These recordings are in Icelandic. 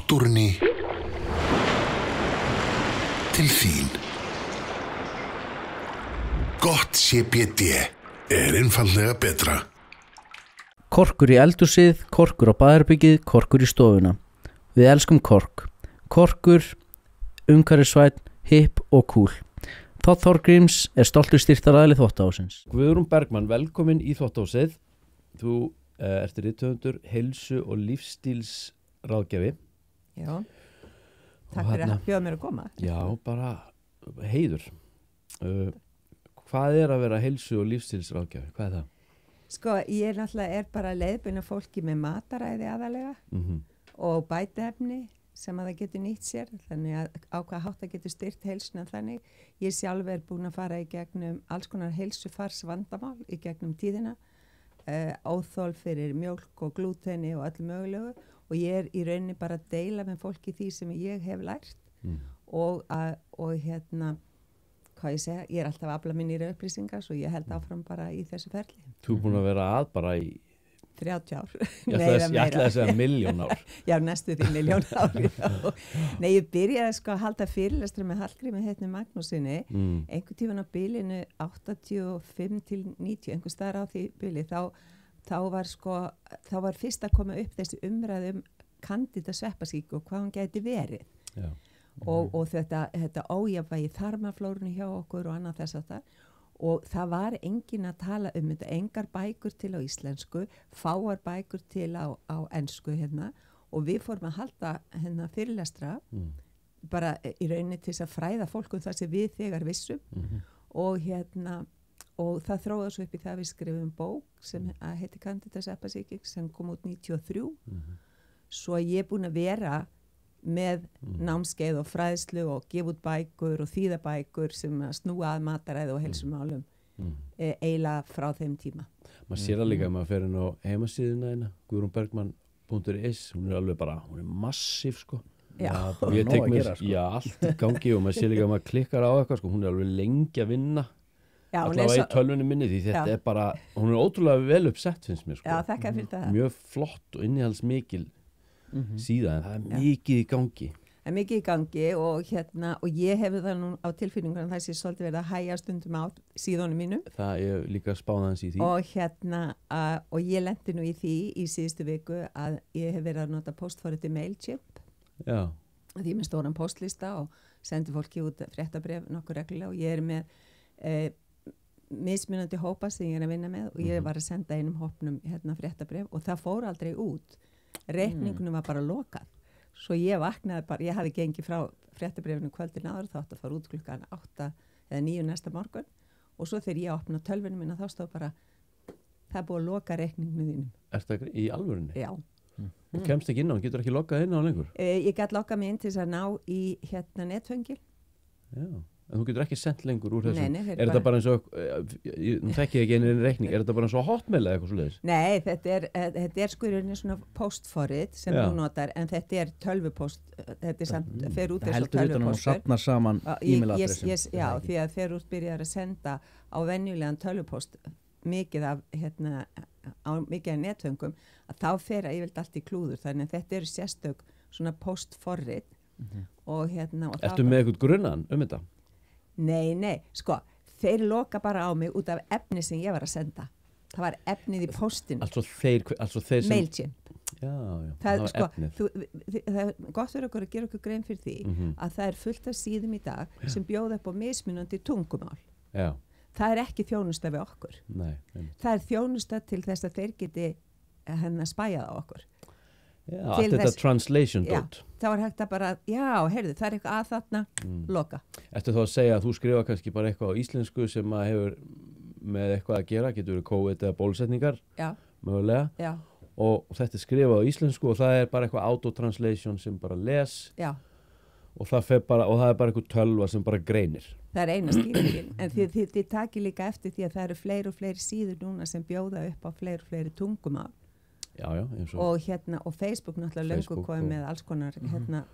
náttúrunni til þín. Gott CBD einfaldlega betra. Korkur í eldhúsið, korkur á baðherbergið, korkur í stofuna. Við elskum kork. Korkur, umhverfisvænn, hipp og cool. Þótt Þorgríms stoltur styrktaraðili Þvottahússins. Guðrún Bergmann, velkomin í Þvottahúsið. Þú ert rithöfundur, heilsu- og lífsstílsráðgjafi. Já, takk fyrir að bjóða mér að koma. Já, bara heiður. Hvað er að vera heilsu- og lífsstílsráðgjafi? Hvað er það? Sko, ég náttúrulega bara leiðbeina fólki með mataræði aðalega og bætiefni sem að það getur nýtt sér, þannig að á hvað hátt það getur styrt heilsuna þannig. Ég sjálf búin að fara í gegnum alls konar heilsufars vandamál í gegnum tíðina, óþol fyrir mjólk og glúteni og öllu mögulegu, og ég í rauninni bara að deila með fólki því sem ég hef lært og hvað ég segja, ég alltaf að afla minni upplýsingar svo ég held áfram bara í þessu ferli. Þú búin að vera að bara í 30 ár. Ég ætlaði að segja 1.000.000 ár. Já, næstu því 1.000.000 ár. Nei, ég byrjaði sko að halda fyrirlestra með Hallgrími heitni Magnúsinni, einhvern tíman á bilinu 85 til 90, einhvers staðar á því bili, þá var fyrst að koma upp þessi umræðum kandida sveppasýku og hvað hún gæti verið. Já. Og þetta ójafnvægi þarmaflórunni hjá okkur og annað þess að það, og það var engin að tala þetta, engar bækur til á íslensku, fáar bækur til á ensku hérna, og við fórum að halda fyrirlestra bara í rauninni til þess að fræða fólk það sem við þegar vissum og það þróði svo upp í það við skrifum bók sem heiti Candida Sepasicis sem kom út 93 svo ég búin að vera með námskeið og fræðslu og gefa út bækur og þýða bækur sem snúa að mataræði og heilsumálum eiginlega frá þeim tíma. Maður sér það líka að maður fer inn á heimasíðuna hérna, guðrúnbergmann.is, hún er alveg bara, hún er massíf sko. Já, ég tek mér, sko. Já, allt í gangi og maður sér líka að maður klikkar á eitthvað sko, hún er alveg lengi að vinna. Já, allavega í tölvunni minni því þetta er bara, hún er ótrúlega vel uppsett finnst mér sko. Já, þakka fyrir það. Mjög flott og innihaldsmikil síðan, það er mikið í gangi. Það er mikið í gangi og ég hefur það nú á tilfinningunum þess að ég svolítið verið að hægja stundum á síðunum mínu. Það er líka spáðans í því. Og ég lendi nú í því í síðustu viku að ég hef verið að nota postforriti Mailchimp. Já. Því með stóran postlista og sendi fólki út fréttabréf nokkur reglulega og ég er með mismunandi hópa sem ég er að vinna með og ég var að senda einum hópnum fréttabréf og það fór aldrei út. Reikningunum var bara lokað. Svo ég vaknaði bara, ég hafði gengið frá fréttabréfinu kvöldin áður, þátt að fara út klukkan 8 eða 9 næsta morgun og svo þegar ég opna tölvunum minna þá stóð bara, það er búið að loka reikninginu þínum. Er það í alvörunni? Já. Og kemst ekki inn á, getur ekki lokað inn á lengur? Ég gæti lokað mig inn til þess að ná í netföngil. Já. En þú getur ekki sendt lengur úr þessum. Nei, þetta bara eins og, nú þekki ég ekki einu reikning, er þetta bara eins og Hotmail eða eitthvað svoleiðis? Nei, þetta er sko í rauninni svona postforrit sem þú notar, en þetta er tölvupost, þetta er samt, fer út eins og tölvupostur. Það heldur utan að safna saman e-mailadressum. Já, því að fer út byrjar að senda á venjulegan tölvupost mikið af, mikið af netföngum, að þá fer að yfirleitt allt í klúður, þannig að þetta eru sérstök svona postforrit og Ertu með eitthvað grunnan þetta? Nei, sko, þeir loka bara á mig út af efni sem ég var að senda. Það var efnið í postinu. Altså þeir sem... Mailchimp. Já, það var sko, efnið. Það er gott fyrir okkur að gera okkur grein fyrir því að það er fullt af síðum í dag sem bjóða upp á mismunandi tungumál. Já. Það er ekki þjónusta við okkur. Nei. Það er þjónusta til þess að þeir geti spæjað á okkur. Já, allt þetta translation dot. Já, það var hægt að bara, heyrðu, það er eitthvað að þarna, loka. Ertu þá að segja að þú skrifa kannski bara eitthvað á íslensku sem að hefur með eitthvað að gera, getur verið COVID eða bólusetningar, mögulega. Já. Og þetta er skrifað á íslensku og það er bara eitthvað auto-translation sem bara les. Já. Og það er bara eitthvað tölva sem bara greinir. Það er eina skýringin, en þið takir líka eftir því að það eru fleiri og fleiri síður núna sem bjóða upp á fleiri og fleiri tungumál. Já, eins og... Og Facebook náttúrulega löngu komið með alls konar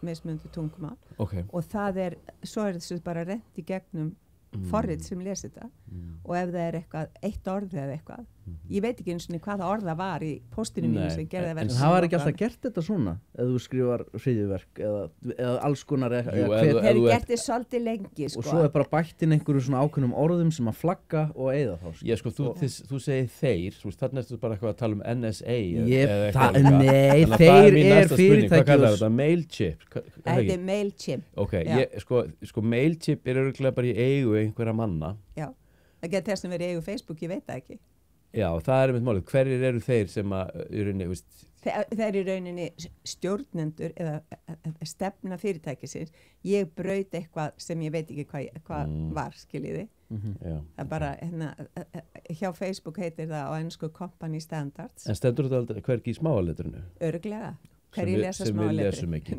mismunandi tungumál. Okay. Og svo er þessu bara rent í gegnum forrit sem lesi þetta og ef það er eitthvað, eitt orð eða eitthvað, Ég veit ekki eins og hvaða orða var í postinu mínu sem gerði að vera. En það var ekki alltaf gert þetta svona, ef þú skrifar hryðjuverk eða alls konar Þeir gert þið svolítið lengi, sko. Og svo bara bætt inn einhverju svona ákveðnum orðum sem að flagga og eyða þá. Já, sko, þú segir þeir, þannig að þú bara eitthvað að tala um NSA Nei, þeir fyrirtæki. Hvað kallar þetta? Mailchimp? Þetta Mailchimp. Ok, sko Mailchimp örugglega bara í eigu einhverja manna. Já, það getur þess að vera í eigu Facebook, ég veit það ekki. Já, það einmitt málið. Hverjir eru þeir sem að í rauninni, Það eru í rauninni stjórnendur eða stefna fyrirtækisins. Ég braut eitthvað sem ég veit ekki hvað var, skiljiði. Það bara, hjá Facebook heitir það á ensku Company Standards. En stendur þetta aldrei hvergi í smáaletrinu? Örugglega. Hverju lesa smáaletri? Sem við lesum ekki.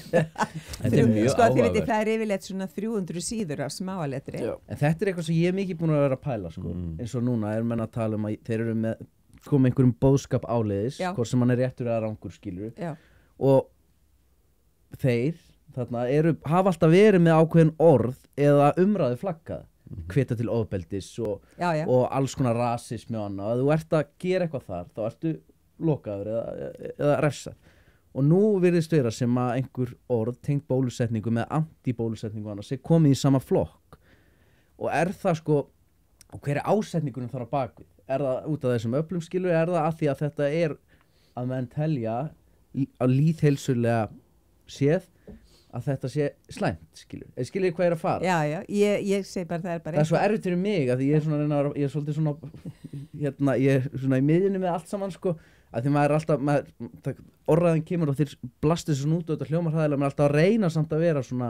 Þetta er mjög áhugavert. Það er yfirleitt svona 300 síður af smáaletri. En þetta er eitthvað sem ég mikið búin að vera að pæla, sko. Eins og núna menn að tala um að þeir eru með komið einhverjum boðskap áleiðis, hvort sem hann er réttur eða rangur, skilur. Og þeir þarna hafa alltaf verið með ákveðin orð eða umræðu flaggað, hveta til ofbeldis og alls konar rasismi og annað. Ef þú ert að gera eitthvað þar, þá ertu lokaður eða refsað. Og nú virðist vera sem að einhver orð tengt bólusetningu með antibólusetningu annars er komið í sama flokk. Og það sko, og hver ásetningunum þar á bakvið? Er það út af þessum öflum, skilur, er það að því að þetta að menn telja að lýðheilsulega séð að þetta sé slæmt, skilur. Skilur hvað að fara? Já, ég segi bara það bara það er svo erfitt fyrir mig að því ég er svolítið svona ég er svona í miðjunni með allt saman, sko, að því maður er alltaf orðræðin kemur og þeir blasti þessu út og þetta hljómar hræðilega, maður er alltaf að reyna samt að vera svona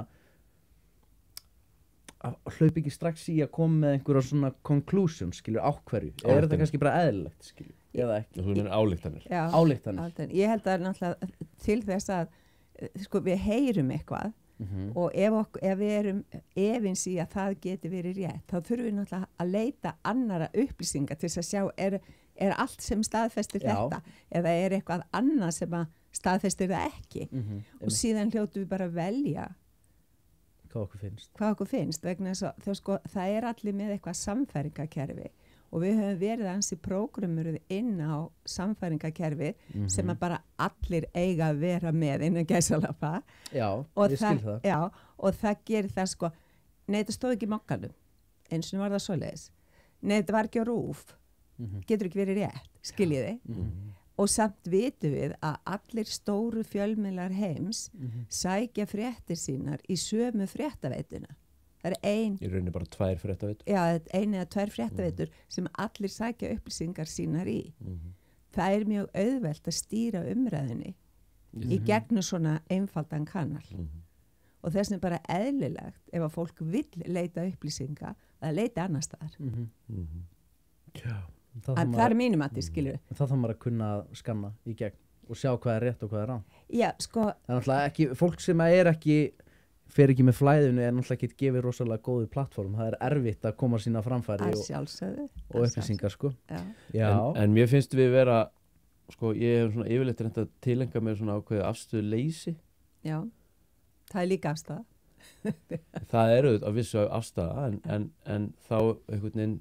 að hlaupa ekki strax í að koma með einhverja svona conclusion, skilur, ákverju. Þetta kannski bara eðlilegt, skilur, eða ekki? Þú meina ályktanir. Já, ályktanir. Ég held að náttúrulega til þess að sko við heyrum eitthvað og ef við erum efins í að það geti verið rétt, þá þurfum við náttúrulega að leita annara upplýsinga til þess að sjá er allt sem staðfestir þetta eða er eitthvað annað sem að staðfestir það ekki og síðan hljótu við bara að velja hvað okkur finnst vegna þess að það er allir með eitthvað samfæringakerfi og við höfum verið ansi prógrumur inn á samfæringakerfi sem að bara allir eiga að vera með innan gæsalappa og það gerir það sko, nei þetta stóð ekki í mokkanum eins og var það svoleiðis, nei þetta var ekki á RÚV getur ekki verið rétt, skiljiði og samt vitum við að allir stóru fjölmiðlar heims sækja fréttir sínar í sömu fréttaveituna. Það er í rauninni bara 2 fréttaveitur. Já, 1 eða 2 fréttaveitur sem allir sækja upplýsingar sínar í. Það er mjög auðvelt að stýra umræðinni í gegnum svona einfaldan kanal. Og þess vegna bara eðlilegt ef að fólk vill leita upplýsinga að leita annar staðar. Það er mínum að þið skilur. Það þarf maður að kunna að skanna í gegn og sjá hvað er rétt og hvað er rangt. Já, sko. Það er náttúrulega ekki, fólk sem fer ekki með flæðinu er náttúrulega ekki gefið rosalega góðu plattform. Það er erfitt að koma sína framfæri og upplýsingar, sko. Já. En mér finnst við vera, sko, ég hef svona yfirleitt reynt að tilenga mér svona ákveðið afstöðu leysi. Já, það er líka afstæða. Það er auðvitað að vissu afstæða, en þá einhvern veginn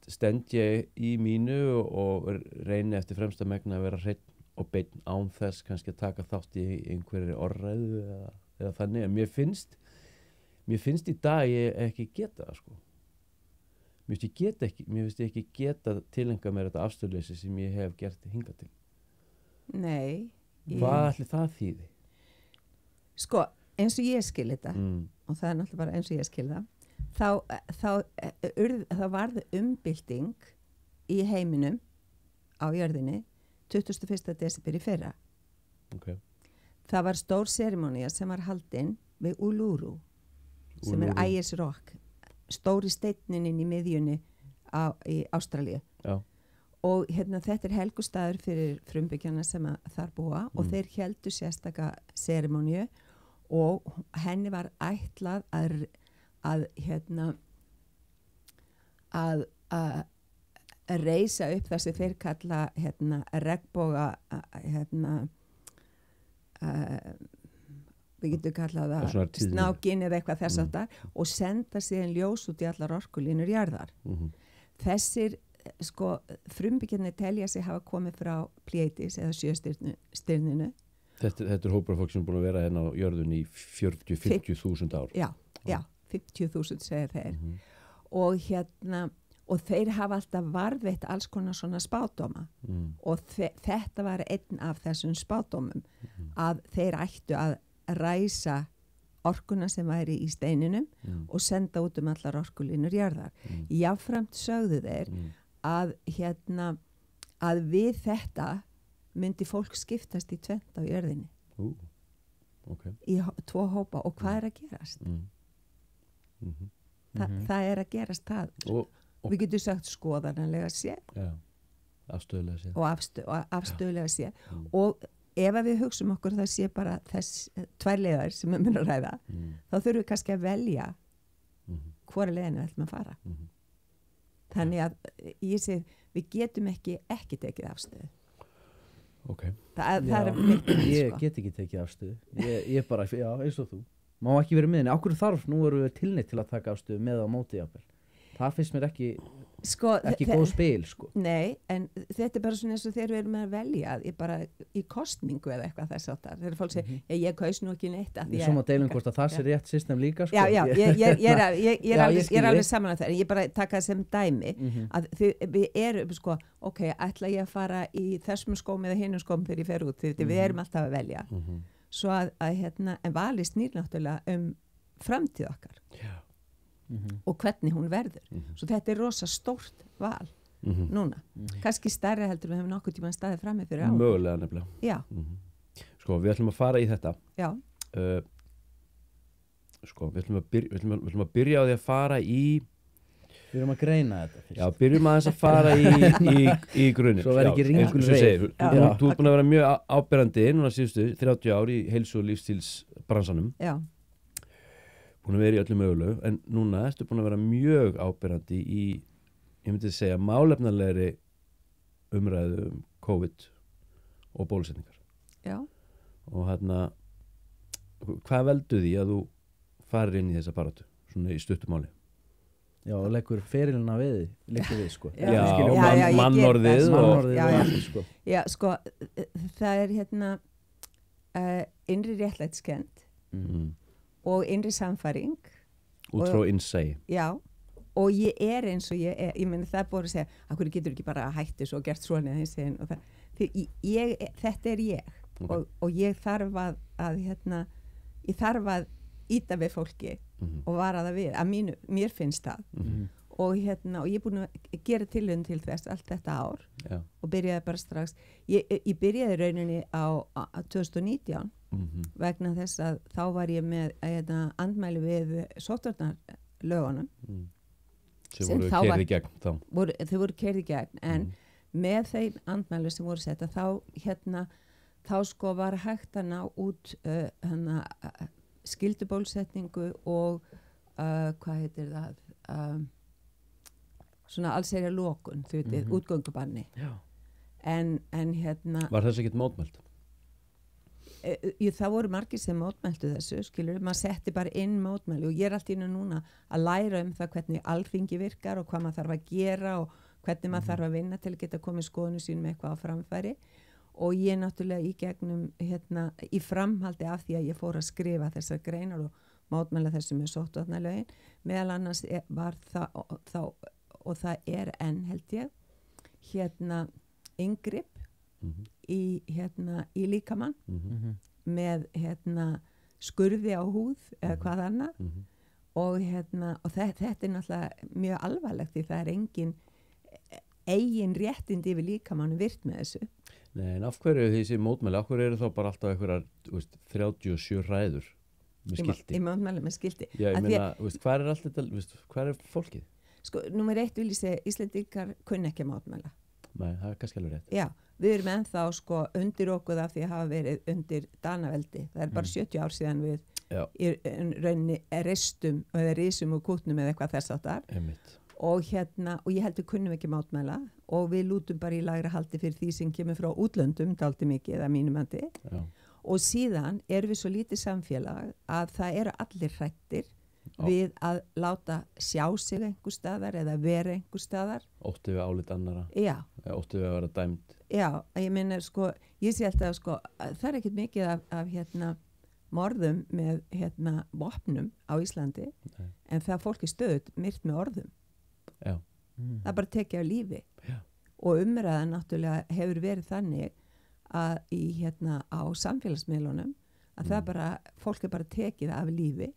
stend ég í mínu og reyni eftir fremsta megna að vera hreinn og beinn án þess kannski að taka þátt í einhverju orðræðu eða þannig, en mér finnst í dag ég ekki geta það, sko. Mér finnst ég ekki geta tilenga mér þetta afstöðleysi sem ég hef gert hingað til. Nei. Hvað ætli það þýði? Sko, eins og ég skil þetta og það er náttúrulega bara eins og ég skil það þá varði umbylting í heiminum á jörðinni 21. desember í fyrra. Okay. Það var stór serimónía sem var haldin við Uluru sem er Ayers Rock, stóri steinninn í miðjunni í Ástralíu. Já. Og þetta er helgustaður fyrir frumbyggjana sem þar búa og þeir héldu sérstaka serimóníu og henni var ætlað að reisa upp það sem þeir kalla regnboga við getum kallað það snákin eða eitthvað þess aftar og senda síðan ljós út í allar orkulínur jarðar. sko frumbyggjarnir telja sig hafa komið frá Pleiades eða sjöstirninu. Þetta hópur af fólk sem er búin að vera hérna á jörðun í 40-50.000 ár. Já, 50.000 segir þeir. Og og þeir hafa alltaf varðveitt alls konar svona spádóma og þetta var einn af þessum spádómum að þeir ættu að ræsa orkuna sem væri í steininum og senda út allar orkulínur jarðar. Jáframt sögðu þeir að að við þetta myndi fólk skiptast í tvennt á jörðinni. Okay. Í 2 hópa og hvað er að gerast? Það er að gerast það. Við getum sagt skoðanlega séð afstöðulega séð og afstöðulega séð og ef við hugsum okkur það sé bara þess 2 leiðar sem við munum að ræða þá þurfum við kannski að velja hvora leiðinu við ætlum að fara þannig að ég segi við getum ekki tekið afstöðu. Það er mitt ég get ekki tekið afstöðu ég bara, eins og þú má ekki verið með henni, ákveður þarf nú erum við tilneitt til að taka afstöðu með á móti jafnvel. Það finnst mér ekki góð spil sko. Nei, en þetta er bara svona eins og þegar við erum að velja bara í kostningu eða eitthvað þess áttar þegar fólk segir, ég kaus nú ekki neitt Við svo má deilum hvort að það sé rétt system líka sko. Já, ég er alveg saman að það ég bara taka það sem dæmi að við erum sko, ok, ætla ég að fara í þessum skóm eða hinum skóm þegar ég fer út því við erum alltaf að velja svo að en valið snýr náttúrulega framtíð okkar og hvernig hún verður svo þetta er rosa stórt val núna, kannski stærri heldur við hefum nokkuð tíma staðið frammi fyrir á mögulega nefnilega sko við ætlum að fara í þetta sko við ætlum að byrja á því að fara í við erum að greina þetta fyrst. Byrjum aðeins að fara í grunninn svo verður ekki ringur reið þú ert búin að vera mjög áberandi núna síðustu 30 ár í heilsu- og lífstílsbransanum búin að vera í öllum mögulegu en núna ertu búin að vera mjög áberandi í, ég myndi segja málefnalegri umræðu COVID og bólusetningar og hvað veldur því að þú farir inn í þessa baráttu svona í stuttu máli og leggur ferilina við sko mannorðið sko. Sko það er innri réttlætiskennd og innri samfæring út frá innsæi og ég er eins og ég meni það búið að segja af hverju getur ekki bara hætti svo og gert svona þetta er ég og ég þarf að ég þarf að íta við fólki og vara það við að mér finnst það og ég er búin að gera tilraun til þess allt þetta ár og byrjaði bara strax ég byrjaði rauninni á 2019 vegna þess að þá var ég með andmæli við sóttvarnarlögunum sem voru keyrð í gegn þau voru keyrð í gegn en með þeim andmæli sem voru setta þá sko var hægt að ná út skyldubólusetningu og hvað heitir það svona allsherjar lokun útgöngubanni en var þess ekkert mótmælt? Það voru margir sem mótmæltu þessu skilur, maður setti bara inn mótmæli og ég er allt í núna að læra það hvernig alþingi virkar og hvað maður þarf að gera og hvernig maður þarf að vinna til að geta komið skoðinu sín með eitthvað á framfæri og ég náttúrulega í gegnum í framhaldi af því að ég fór að skrifa þessar greinar og mótmæla þessu með sóttvarnalögin meðal annars var það og það er enn held ég inngrip í líkamann með skurði á húð eða hvað annað og þetta er náttúrulega mjög alvarlegt því það er engin eigin réttindi yfir líkamann virt með þessu. Nei, en af hverju þessi mótmæli, af hverju eru þá bara alltaf einhverjar 37 ræður með skilti? Í mótmæli með skilti. Já, ég meina, hvað er allt þetta, hvað er fólkið? Sko, númer 1 vil ég segja, Íslendingar kunna ekki mótmæla. Nei, það er kannski alveg rétt. Já, við erum ennþá sko undir okkur af því að hafa verið undir Danaveldi. Það er bara 70 ár síðan við í rauninni ristum eða risum og kútnum eða eitthvað þess áttar. Einmitt. Og ég heldur kunnum ekki mótmæla og við lútum bara í lægra haldi fyrir því sem kemur frá útlöndum dálítið mikið eða mínum andi og síðan erum við svo lítið samfélag að það eru allir hrættir við að láta sjá sig einhver staðar eða vera einhver staðar. Ótti við álit annara, Já, ótti við að vera dæmd. já, ég meina sko, ég sé alltaf sko, að það ekkert mikið af morðum með vopnum á Íslandi, en það fólk stöðut myrt með orðum. Já. Það bara tekið af lífi. Já. Og umræðan náttúrulega hefur verið þannig að á samfélagsmiðlunum að það bara, fólk bara tekið af lífi.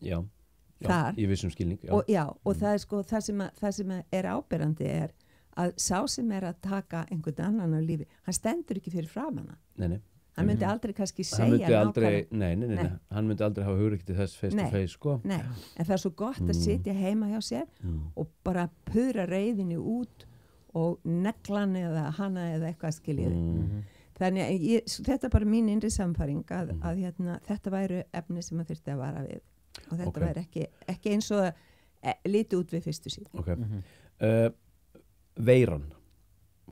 Já, Þar. í vissum skilning. Já. Og það sko, það sem er áberandi að sá sem að taka einhvern annan af lífi, hann stendur ekki fyrir framan hann. Nei. Hann myndi aldrei kannski segja Hann myndi aldrei, nákvæmlega. nei, hann myndi aldrei hafa hugrekki þess face to face, sko. Nei, en það er svo gott að sitja heima hjá sér og bara pura reiðinni út og neglan eða hana eða eitthvað skiljið. Þannig að þetta er bara mín innri samfæring að þetta væru efni sem að þurfti að vara við og þetta væri ekki eins og lítið út við fyrstu síðan. Ok. Veiran,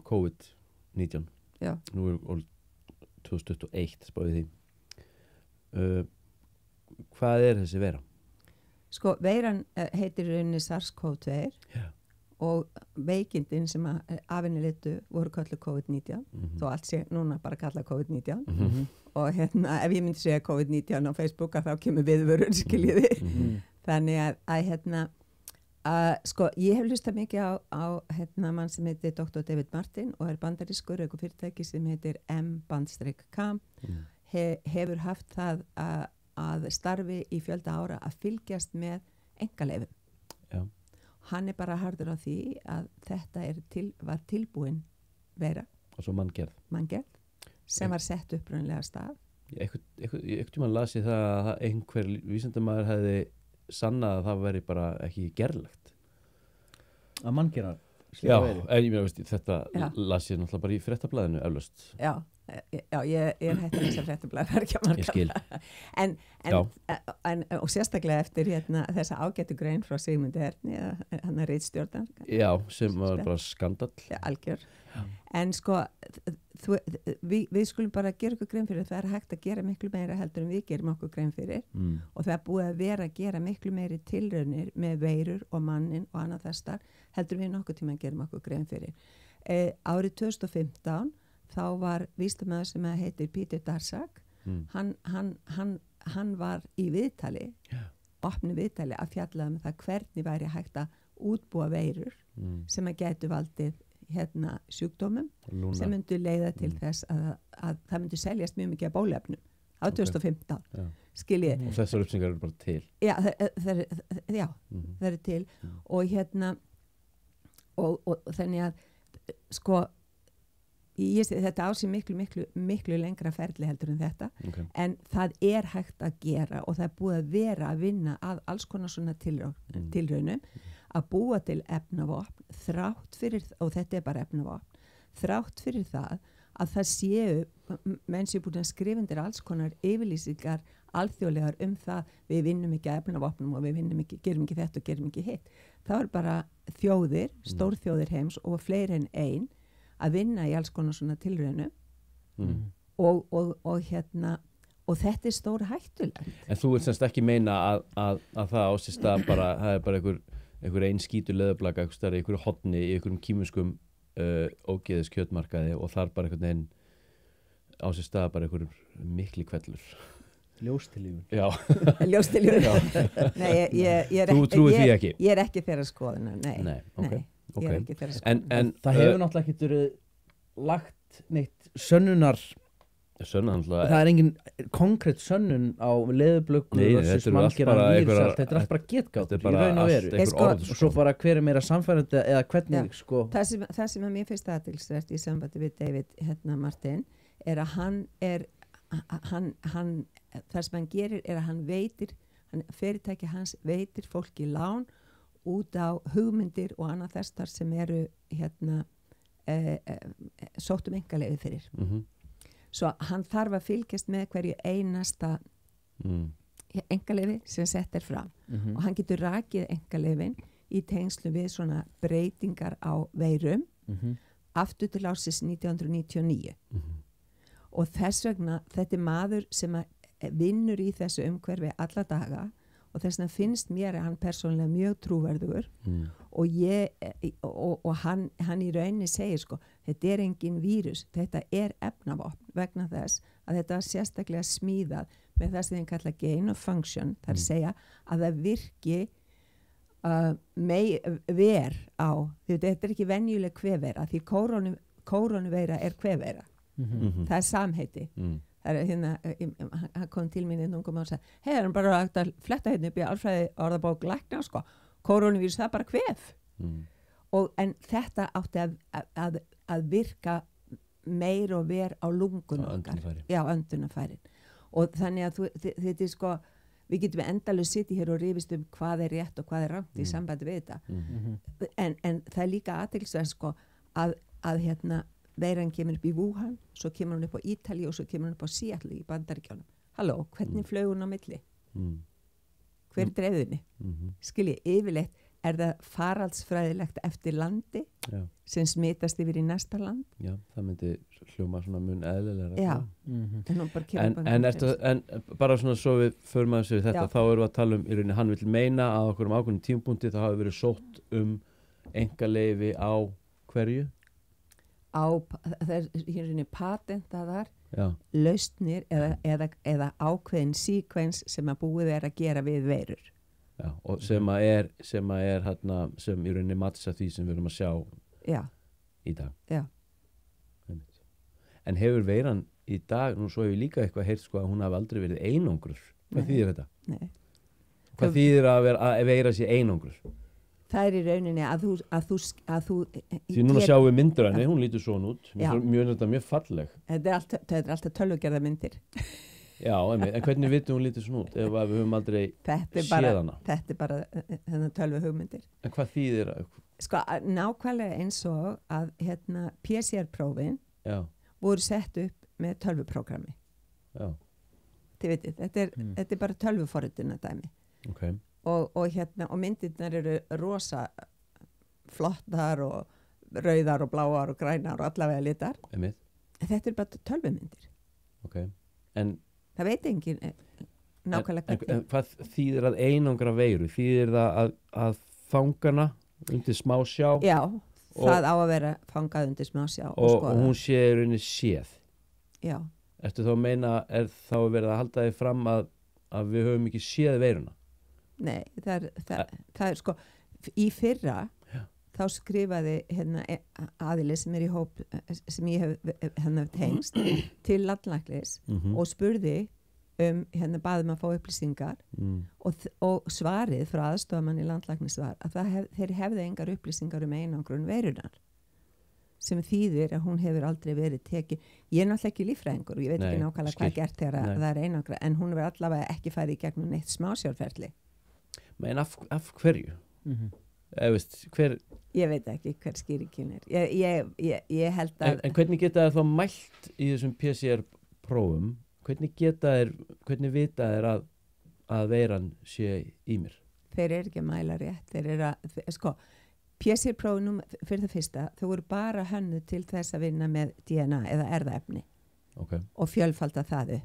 COVID-19. Já. Nú er 2021 spáðið því. Hvað er þessi veira? Sko, veiran heitir rauninni SARS-CoV-2 og veikindin sem af henni litu voru kallað COVID-19 þó allt sé núna bara kallað COVID-19 og ef ég myndi segja COVID-19 á Facebook þá kemur viðvörur skiljiði þannig að sko ég hef hlustað mikið á mann sem heitir Dr. David Martin og er bandarískur eitthvað fyrirtæki sem heitir M-CAM hefur haft það að starfi í fjölda ára að fylgjast með einkaleyfum. Já. Hann er bara harður á því að þetta var tilbúin veira. Og svo manngerð. Sem var sett upprunnilega af stað. Einhvern tímann las ég það að einhver vísindamaður hefði sannað að það veri bara ekki gerlegt. Að manngera? Já, en ég meina, þetta las ég náttúrulega bara í fréttablaðinu eflaust. Já, ég er hægt að lesa fréttablaðið ekki að marga. Ég skil. En og sérstaklega eftir þessa ágætu grein frá Sigmundi Erni, hann er ritstjórnan. Já, sem var bara skandall. Já, algjör. En sko, við skulum bara gera okkur grein fyrir það er hægt að gera miklu meira heldur en við gerum okkur grein fyrir og það er búið að vera að gera miklu meiri tilraunir með veirur og mannin og annað þessar heldur við nokkuð tíma að gerum okkur grein fyrir. Árið 2015 þá var vísindamaður sem heitir Peter Daszak hann var í viðtali opnu viðtali að fjalla um það hvernig væri hægt að útbúa veirur sem að gætu valdið sjúkdómum sem myndu leiða til þess að það myndu seljast mjög mikið af bóluefnum á 2015 skiljið. Og þessar upplýsingar eru bara til. Já, það eru til og þannig að sko ég sé þetta á sig miklu lengra ferli heldur en þetta en það er hægt að gera og það er búið að vera að vinna að alls konar svona tilraunum að búa til efnavopn þrátt fyrir, og þetta er bara efnavopn þrátt fyrir það að það séu menn sem búin að skrifa undir alls konar yfirlýsingar alþjóðlegar það við vinnum ekki að efnavopnum og við vinnum ekki, gerum ekki þetta og gerum ekki hitt. Það er bara þjóðir, stórþjóðir heims og fleiri en ein að vinna í alls konar svona tilraunum og þetta er stóra hættulegt. En þú vilt semst ekki meina að það ásist að bara, það er bara einhver ein skítur leðurblaka í einhverju hotni, í einhverjum kýmuskum ógeðis kjötmarkaði og þar bara einhvern veginn ásist að bara einhverjum mikli kvellur. Ljóstilífun. Já. Ljóstilífun. Nei, Þú trúir því ekki? Ég er ekki þeirra skoðuna, nei. Okay. Ég er ekki þeirra skoðuna. En það hefur náttúrulega ekki verið lagt neitt sönnunar. Það er engin konkrétt sönnun á leðurblöku versus manngera vírus. Þetta er allt bara getgátt í raun og veru. Og svo bara hver er meira samfærandi eða hvernig sko. Það sem að mér finnst aðtilsvert í sambandi við David Martin er að það sem hann gerir er að hann veitir fyrirtæki hans veitir fólki lán út á hugmyndir og annað þessar sem eru sóttum einkaleyfi fyrir. Svo hann þarf að fylgjast með hverju einasta einkaleyfi sem sett er fram og hann getur rakið einkaleyfin í tengslu við svona breytingar á veirum aftur til ársins 1999 og þess vegna þetta er maður sem vinnur í þessu umhverfi alla daga og þess vegna finnst mér að hann persónulega mjög trúverðugur og hann í rauninni segir sko, þetta er engin vírus, þetta er efnavopn vegna þess að þetta var sérstaklega smíðað með það sem þeim kalla gain of function, það er að segja að það virki ver á, þetta er ekki venjuleg kvefveira, því kórónuveira er kvefveira, það er samheiti. Það er hérna, hann kom til mín einn ungum og sagði, hei, hann bara hægt að fletta hérna upp í alfræði orðabók lækna, sko, koronavírus, það er bara kvef. En þetta átti að virka meir og ver á lungun okkar. Já, öndunarfærin. Og þannig að þetta er sko, við getum endalaust sittið hér og rifist hvað er rétt og hvað er rangt í sambandi við þetta. En það er líka athyglisvert sko, að hérna, veiran kemur upp í Wuhan, svo kemur hún upp á Ítalíu og svo kemur hún upp á Seattle í Bandaríkjunum. Halló, hvernig flög hún á milli? Hver dreifðinni? Skilji, yfirleitt er það faraldsfræðilegt eftir landi sem smitast yfir í næsta land. Já, það myndi hljóma svona mun eðlilega. Já. En bara svona svo við förum aðeins við þetta, þá erum við að tala í rauninni, hann vil meina að okkur ákveðnum tímapunkti þá hafi verið sótt einkaleyfi á hverju? Það er hérna patentaðar lausnir eða ákveðin sequence sem að búið er að gera við veirur. Já, og sem er hérna, sem í rauninni matsa því sem við erum að sjá í dag. Já. En hefur veiran í dag, nú svo hefur líka eitthvað heyrt sko að hún hafi aldrei verið einangrur. Hvað þýðir þetta? Nei. Hvað þýðir að veira sé einangrur? Það er í rauninni að þú því núna sjáum við myndir henni, hún lítur svona út mjög falleg. Þetta er alltaf tölvugerða myndir. Já, en hvernig vitum hún lítur svona út ef við höfum aldrei séð hana? Þetta er bara þennan tölvu hugmyndir. En hvað þýðir? Sko, nákvæmlega eins og að hérna, PCR-prófin voru sett upp með tölvuprógrammi. Já. Þið veitir, þetta er bara tölvuforrituna dæmi. Ok. Og myndirnar eru rosa flottar og rauðar og bláar og grænar og allavega litar. Þetta er bara tölvumyndir. Okay. En það veit engin nákvæmlega en hvað þýðir að einangra veiru? Þýðir það að fangana undir smá sjá? Já, það á að vera fangað undir smá sjá og hún sé í rauninni séð? Já. Ertu þá að meina, þá verið að halda þig fram að við höfum ekki séð veiruna? Nei, það er sko, í fyrra þá skrifaði hérna aðili sem er í hóp sem ég hef tengst til landlæknis og spurði hérna baðum að fá upplýsingar og svarið frá aðstofamanni landlæknis var að þeir hefðu engar upplýsingar einangrun veirunar sem þýðir að hún hefur aldrei verið tekið. Ég er náttúrulega ekki líffræðingur og ég veit ekki nákvæmlega hvað gert þegar það er einangra en hún hefur allavega ekki farið í gegnum neitt smásjárferli. Men af hverju? Hver? Ég veit ekki hver skýringin er. Ég held að... En hvernig geta þær þá mælt í þessum PCR-prófum? Hvernig vita þær að veiran sé í mér? Þeir eru ekki að mæla rétt. Þeir eru að... Sko, PCR-prófunum fyrir það fyrsta, þau voru bara hönnuð til þess að vinna með DNA eða erfðaefni. Og fjölfalda það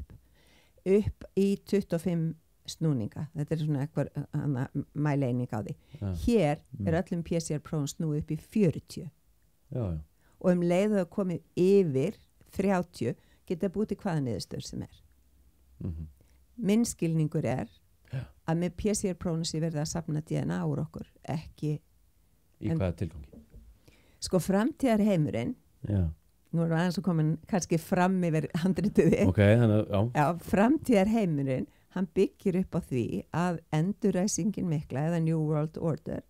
upp í 25 snúninga, þetta er svona eitthvað mæleining á því. Hér er öllum PCR-prófum snúið upp í 40 og leið þau komið yfir 30 geta búið til hvaða niðurstöður sem er. Minn skilningur er að með PCR-prófum sé verið að safna DNA úr okkur, ekki í hvaða tilgangi? Sko framtíðar heimurinn nú erum við aðeins að koma kannski fram yfir handrituði framtíðar heimurinn hann byggir upp á því að endurræsingin mikla eða New World Order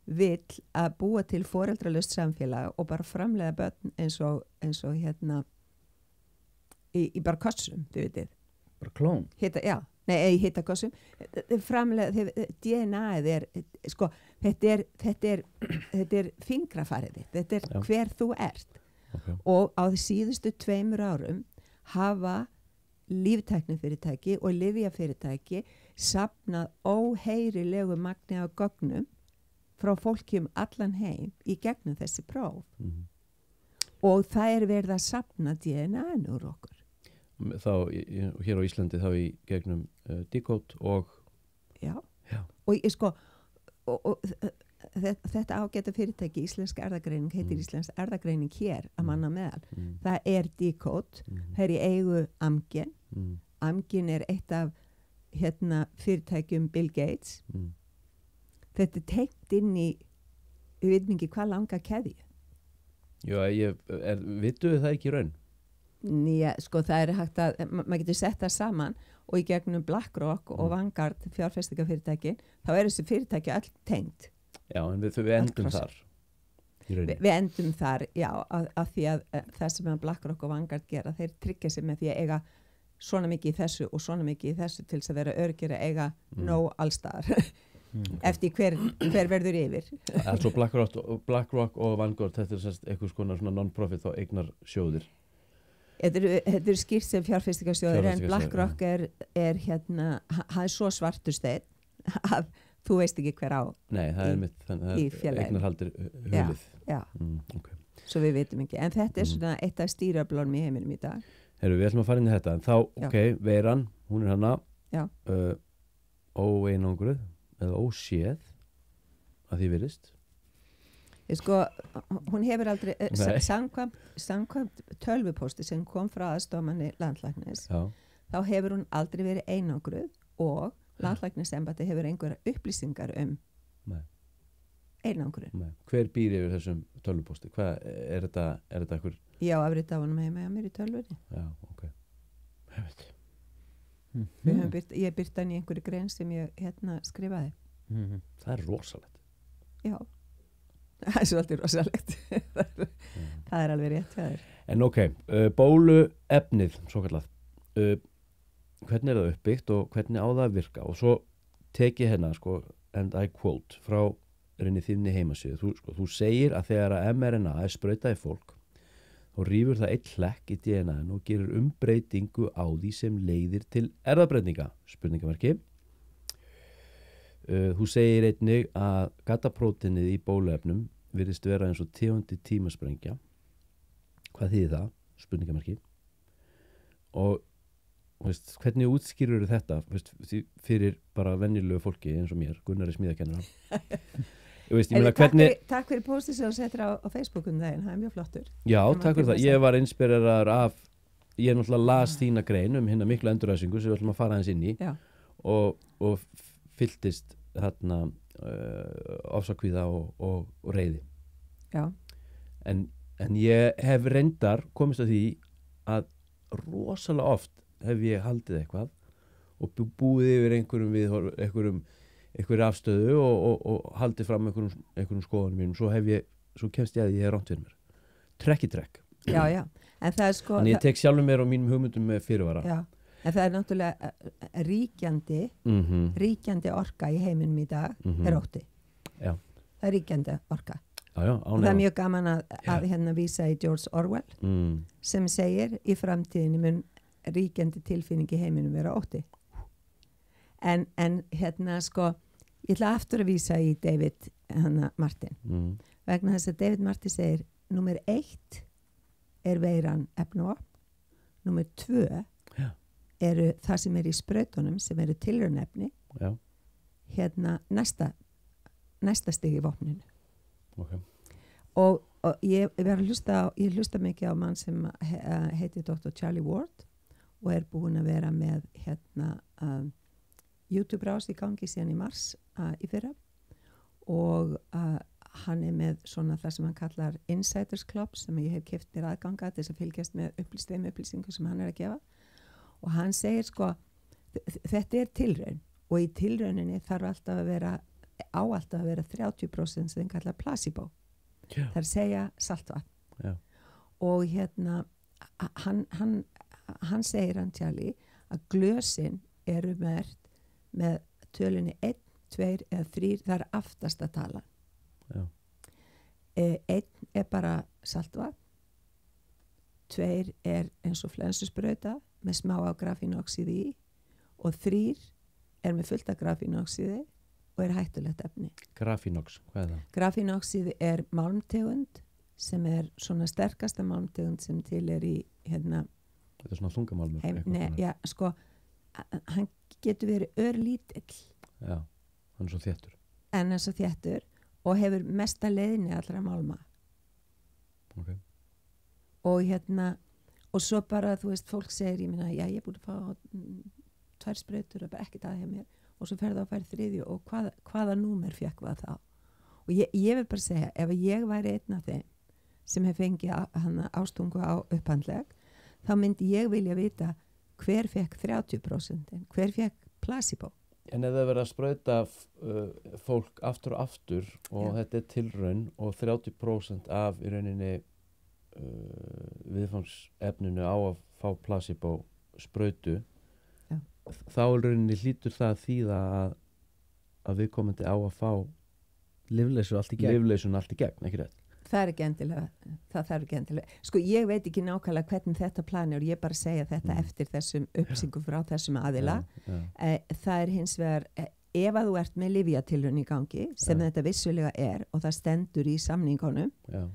vill að búa til foreldralaust samfélag og bara framleiða börn eins og hérna í bara kossum, þið vitið. Bara klón? Hitta kossum. Framleiða, DNA-ið er, sko, þetta er fingrafariði, þetta er hver þú ert. Og á því síðustu 2 árum hafa líftæknifyrirtæki og lyfjafyrirtæki safnað óheyrilegu magni af gögnum frá fólki allan heim í gegnum þessi próf. Og það er verið að safna DNA-inu úr okkur. Þá, hér á Íslandi þá í gegnum Decode og Já. og ég sko og þetta ágæta fyrirtæki Íslensk erðagreining heitir Íslensk erðagreining hér að manna meðal það er Decode, það er í eigu Amgen. Amgen er eitt af fyrirtækjum Bill Gates. Þetta er tengt inn í við veitum ekki hvað langa keðju. Já, vituðu það ekki í raun? Nýja, sko það er hægt að maður getur sett það saman og í gegnum BlackRock og Vanguard fjárfestingafyrirtækin þá er þessi fyrirtæki öll tengt. Já, en við endum þar í rauninni. Við endum þar, já, af því að það sem að BlackRock og Vanguard gera, þeir tryggja sig með því að eiga svona mikið í þessu og svona mikið í þessu til þess að vera örgir að eiga nóg allstaðar eftir hver verður yfir. Það er svo BlackRock og Vanguard, þetta er sérst eitthvað svona non-profit og eignar sjóðir. Þetta er skýrt sem fjárfestingarsjóður en BlackRock er hann er svo svartur steinn að þú veist ekki hver á. Nei, það er mitt, það er eignarhaldir hulið. Já, okay. Svo við veitum ekki. En þetta er svona eitt af stýrablónum í heiminum í dag. Herru, við ætlum að fara inn í þetta. En þá, veiran, hún er hana óeinangruð eða óséð að því virðist. Sko, hún hefur aldrei samkvæmt tölvupósti sem kom frá aðstoðarmanni landlæknis þá hefur hún aldrei verið einangruð og landlæknisembætti hefur einhverja upplýsingar einangrun. Hver býr yfir þessum tölvupósti? Hvað er þetta einhver? Já, afrið á honum heima hjá mér í tölvunni. Já, ok. Ég byrta hann í einhverju grein sem ég skrifaði. Það er rosalegt. Já. Það er svolítið rosalegt. Það er alveg rétt hjá þér. En ok, bóluefnið svo kallað, hvernig er það uppbyggt og hvernig á það að virka? Og svo tek ég hérna and I quote frá þinni heimasíðu. Þú segir að þegar að mRNA er sprautað í fólk þá rýfur það eitt hlekk í DNA-inu og gerir umbreytingu á því sem leiðir til erfðabreytinga, spurningamarki. Þú segir einnig að gatapróteinið í bóluefnum virðist vera eins og tegundi tímasprengja. Hvað þýðir það? Spurningamarki. Og hvernig útskýrur þetta fyrir bara venjulegu fólki eins og mér, Gunnari smíðakennara? Takk fyrir póstið sem þú settir á Facebookum daginn, það er mjög flottur. Já, takk fyrir það. Ég var inspireraður af, ég náttúrulega las þína grein hérna mikla enduræsingu sem við ætlum að fara aðeins inn í og fylltist þarna ofsakvíða og reiði. Já. En ég hef reyndar komist að því að rosalega oft hef ég haldið eitthvað og búið yfir einhverju afstöðu og haldið fram einhverjum skoðunum mínum, svo kemst ég að ég er rámt fyrir mér. Trekk í trekk. Já. En það er Þannig ég tek sjálfur mér og mínum hugmyndum með fyrirvara. Já. En það er náttúrulega ríkjandi orka í heiminum í dag er ótti. Já. Það er ríkjandi orka. Já, og það er mjög gaman að vísa í George Orwell sem segir í framtíðinni mun ríkjandi tilfinning í heiminum vera ótti. En ég ætla aftur að vísa í David Martin. Vegna þess að David Martin segir númer 1 er veiran efnavopn, númer 2 eru það sem er í sprautunum sem eru tilraunefni næsta stig í vopninu. Okay. Og ég hlusta mikið á mann sem heitir Dr. Charlie Ward og er búin að vera með YouTube-rás í gangi síðan í mars í fyrra og hann er með svona það sem hann kallar Insiders Club sem ég hef keypt mér aðganga til þess að fylgjast með upplýsingu sem hann er að gefa og hann segir þetta er tilraun og í tilrauninni þarf alltaf að vera 30% sem hann kallar placebo. Það er að segja saltvatn. Og hann segir hann Charlie að glösin eru með tölunni 1, 2 eða 3, það er aftasta talan. 1 er bara saltvatn, 2 er eins og flensusbrauta með smá af grafínóxíði í og 3 er með fullt af grafínóxíði og er hættulegt efni. Grafínóx, hvað er það? Grafínóxíði er málmtegund sem er svona sterkasta málmtegund sem til er í Þetta er svona þungamálmur. Hann getur verið örlítill. Já. hann er svo þéttur. en er svo þéttur og hefur mesta leiðni allra málma Ok. og og svo bara, þú veist, fólk segir, ég meina, já, ég er búin að fá 2 sprautur og bara ekkert að hjá mér og svo ferðu að færi 3 og hvaða númer fekk það þá og ég vil bara segja, ef ég væri einn af þeim sem hef fengið ástungu á upphandleg þá myndi ég vilja vita hver fekk 30%, hver fekk placebo. En ef það verið að sprauta fólk aftur og aftur og Já. þetta er tilraun og 30% af í rauninni viðfangsefninu á að fá placebo sprautu, Já. þá í rauninni hlýtur það að þýða að viðkomandi á að fá Lyfleysu allt í gegn. lyfleysun allt í gegn, ekki rétt? Það er ekki endilega, það þarf ekki endilega. Sko, ég veit ekki nákvæmlega hvernig þetta plan er og ég bara segja þetta eftir þessum uppsýngu frá þessum aðila. Já. Það er hins vegar, ef að þú ert með lyfjatilraun í gangi, sem þetta vissulega er og það stendur í samningunum, Já.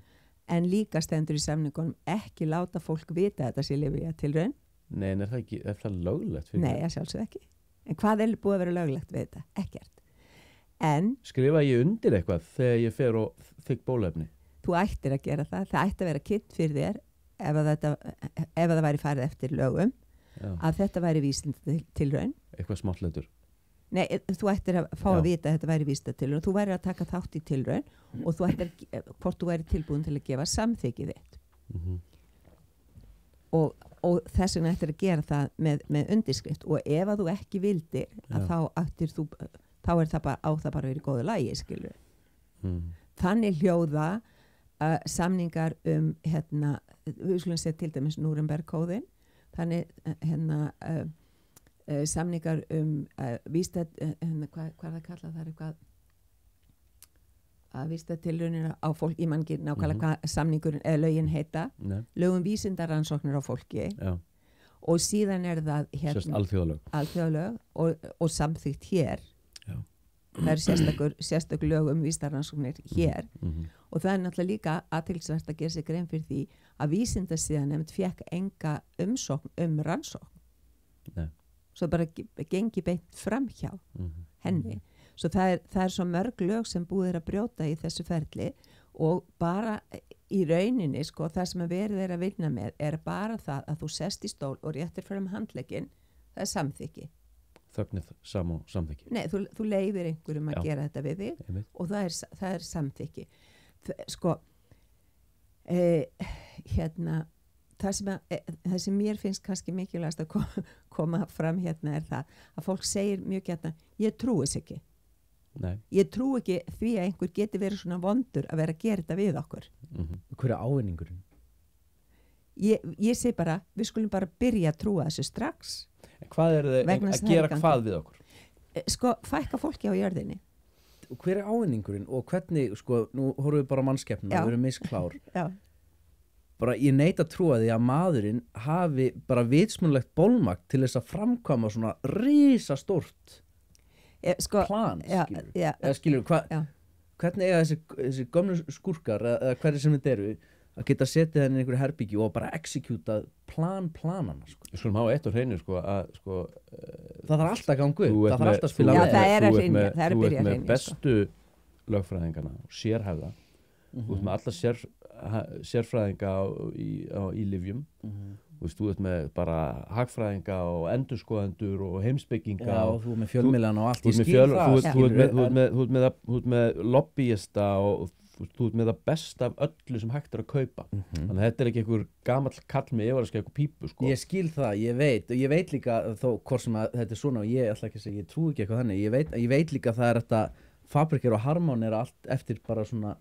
en líka stendur í samningunum ekki láta fólk vita að þetta sé lyfjatilraun. Nei, en er það löglegt? fyrir Nei, þig? að sjálfsög ekki. En hvað er búið að vera löglegt við þetta? Ekkert. En Skrifa ég undir eitthvað þegar ég fer og þykk bólefni? þú ættir að gera það. Það ætti að vera kynnt fyrir þér ef það væri farið eftir lögum Já. að þetta væri vísindatilraun. Eitthvað smáttletur? Nei, þú ættir að fá Já. að vita að þetta væri vísindatilraun. Þú væri að taka þátt í tilraun og þú ættir hvort þú væri tilbúin til að gefa samþykkið þitt. Mm Og þess vegna ættir að gera það með undirskrift og ef að þú ekki vildir að Já. þá er það bara á það bara verið góðu lagi, skilur. -hmm. Þannig hljóða samningar við skulum segja til dæmis Núrenberg-kóðin, þannig samningar vístat, hvað er það kallað, það er eitthvað að vísitatilraunir á fólk, ég man ekki nákvæmlega hvað samningurinn eða lögin heita, Nei. lögum vísindaransóknir á fólki Já. og síðan er það Sérst alþjóðalög. alþjóðalög og samþykkt hér. Já. Það er sérstök lög vísindaransóknir hér Mm og það er náttúrulega líka athyglisvert að gera sig grein fyrir því að vísindasíðanefnd fékk enga umsókn rannsókn. Nei. Svo bara gengi beint framhjá henni. Svo það er svo mörg lög sem búið er að brjóta í þessu ferli og bara í rauninni, sko, það sem verið er að vinna með er bara það að þú sest í stól og réttir fram handlegginn, það er samþykki. Þögnið samþykki. Nei, þú leifir einhverjum að Já. gera þetta við þig Einmitt. og það er samþykki. Sko, það sem mér finnst kannski mikilvægast að koma fram er það að fólk segir mjög gjarna, ég trúi þess ekki. Nei. Ég trú ekki því að einhver geti verið svona vondur að vera að gera þetta við okkur. Hver er ávinningurinn? Ég segi bara, við skulum bara byrja að trúa þessu strax. Hvað er þið Vegna að þess að það er gera í gangi. hvað við okkur? Sko, fækka fólki á jörðinni. Og hver er ávinningurinn og hvernig, sko, nú horfum við bara á mannskeppnuna, Já. við erum misklár. Já. Bara ég neita að trúa því að maðurinn hafi bara vitsmunlegt bólmagn til þess að framkvæma svona risastórt Sko, plan, já, skilur. já. Eða skilur, Já. hvernig eiga þessi gömlu skúrkar eða hverju sem þetta eru að geta setið henni í einhverju herbyggju og bara executað planana, sko. Við skulum hafa eitt á hreinu, sko, að, sko, Það þarf alltaf að ganga upp, þú ert það þarf alltaf að þú spila Já, ert með. það er að þú ert hrynja, með- það er að þú byrja ert að með hrynja, bestu lögfræðingana og sérhæfða. Þú ert með alla sérfræðinga í lyfjum. Þú ert með bara hagfræðinga og endurskoðendur og heimspekinga Já, og þú er með fjölmiðlana og allt, þú ég ert með skil fjöl- það, þú ert- þú ert skilurðu, með- þú ert en- með- þú ert með- þú ert með lobbyista og þú ert með það besta af öllu sem hægt er að kaupa. Þannig að þetta er ekki einhver gamall kall með yfirvarska eitthvað pípu, sko. Ég skil það, ég veit líka þó hvort sem að þetta er svona og ég ætla ekki að segja, ég trúi ekki eitthvað þannig, ég veit líka að það er þetta Fabrikir og Harmon er allt eftir bara svona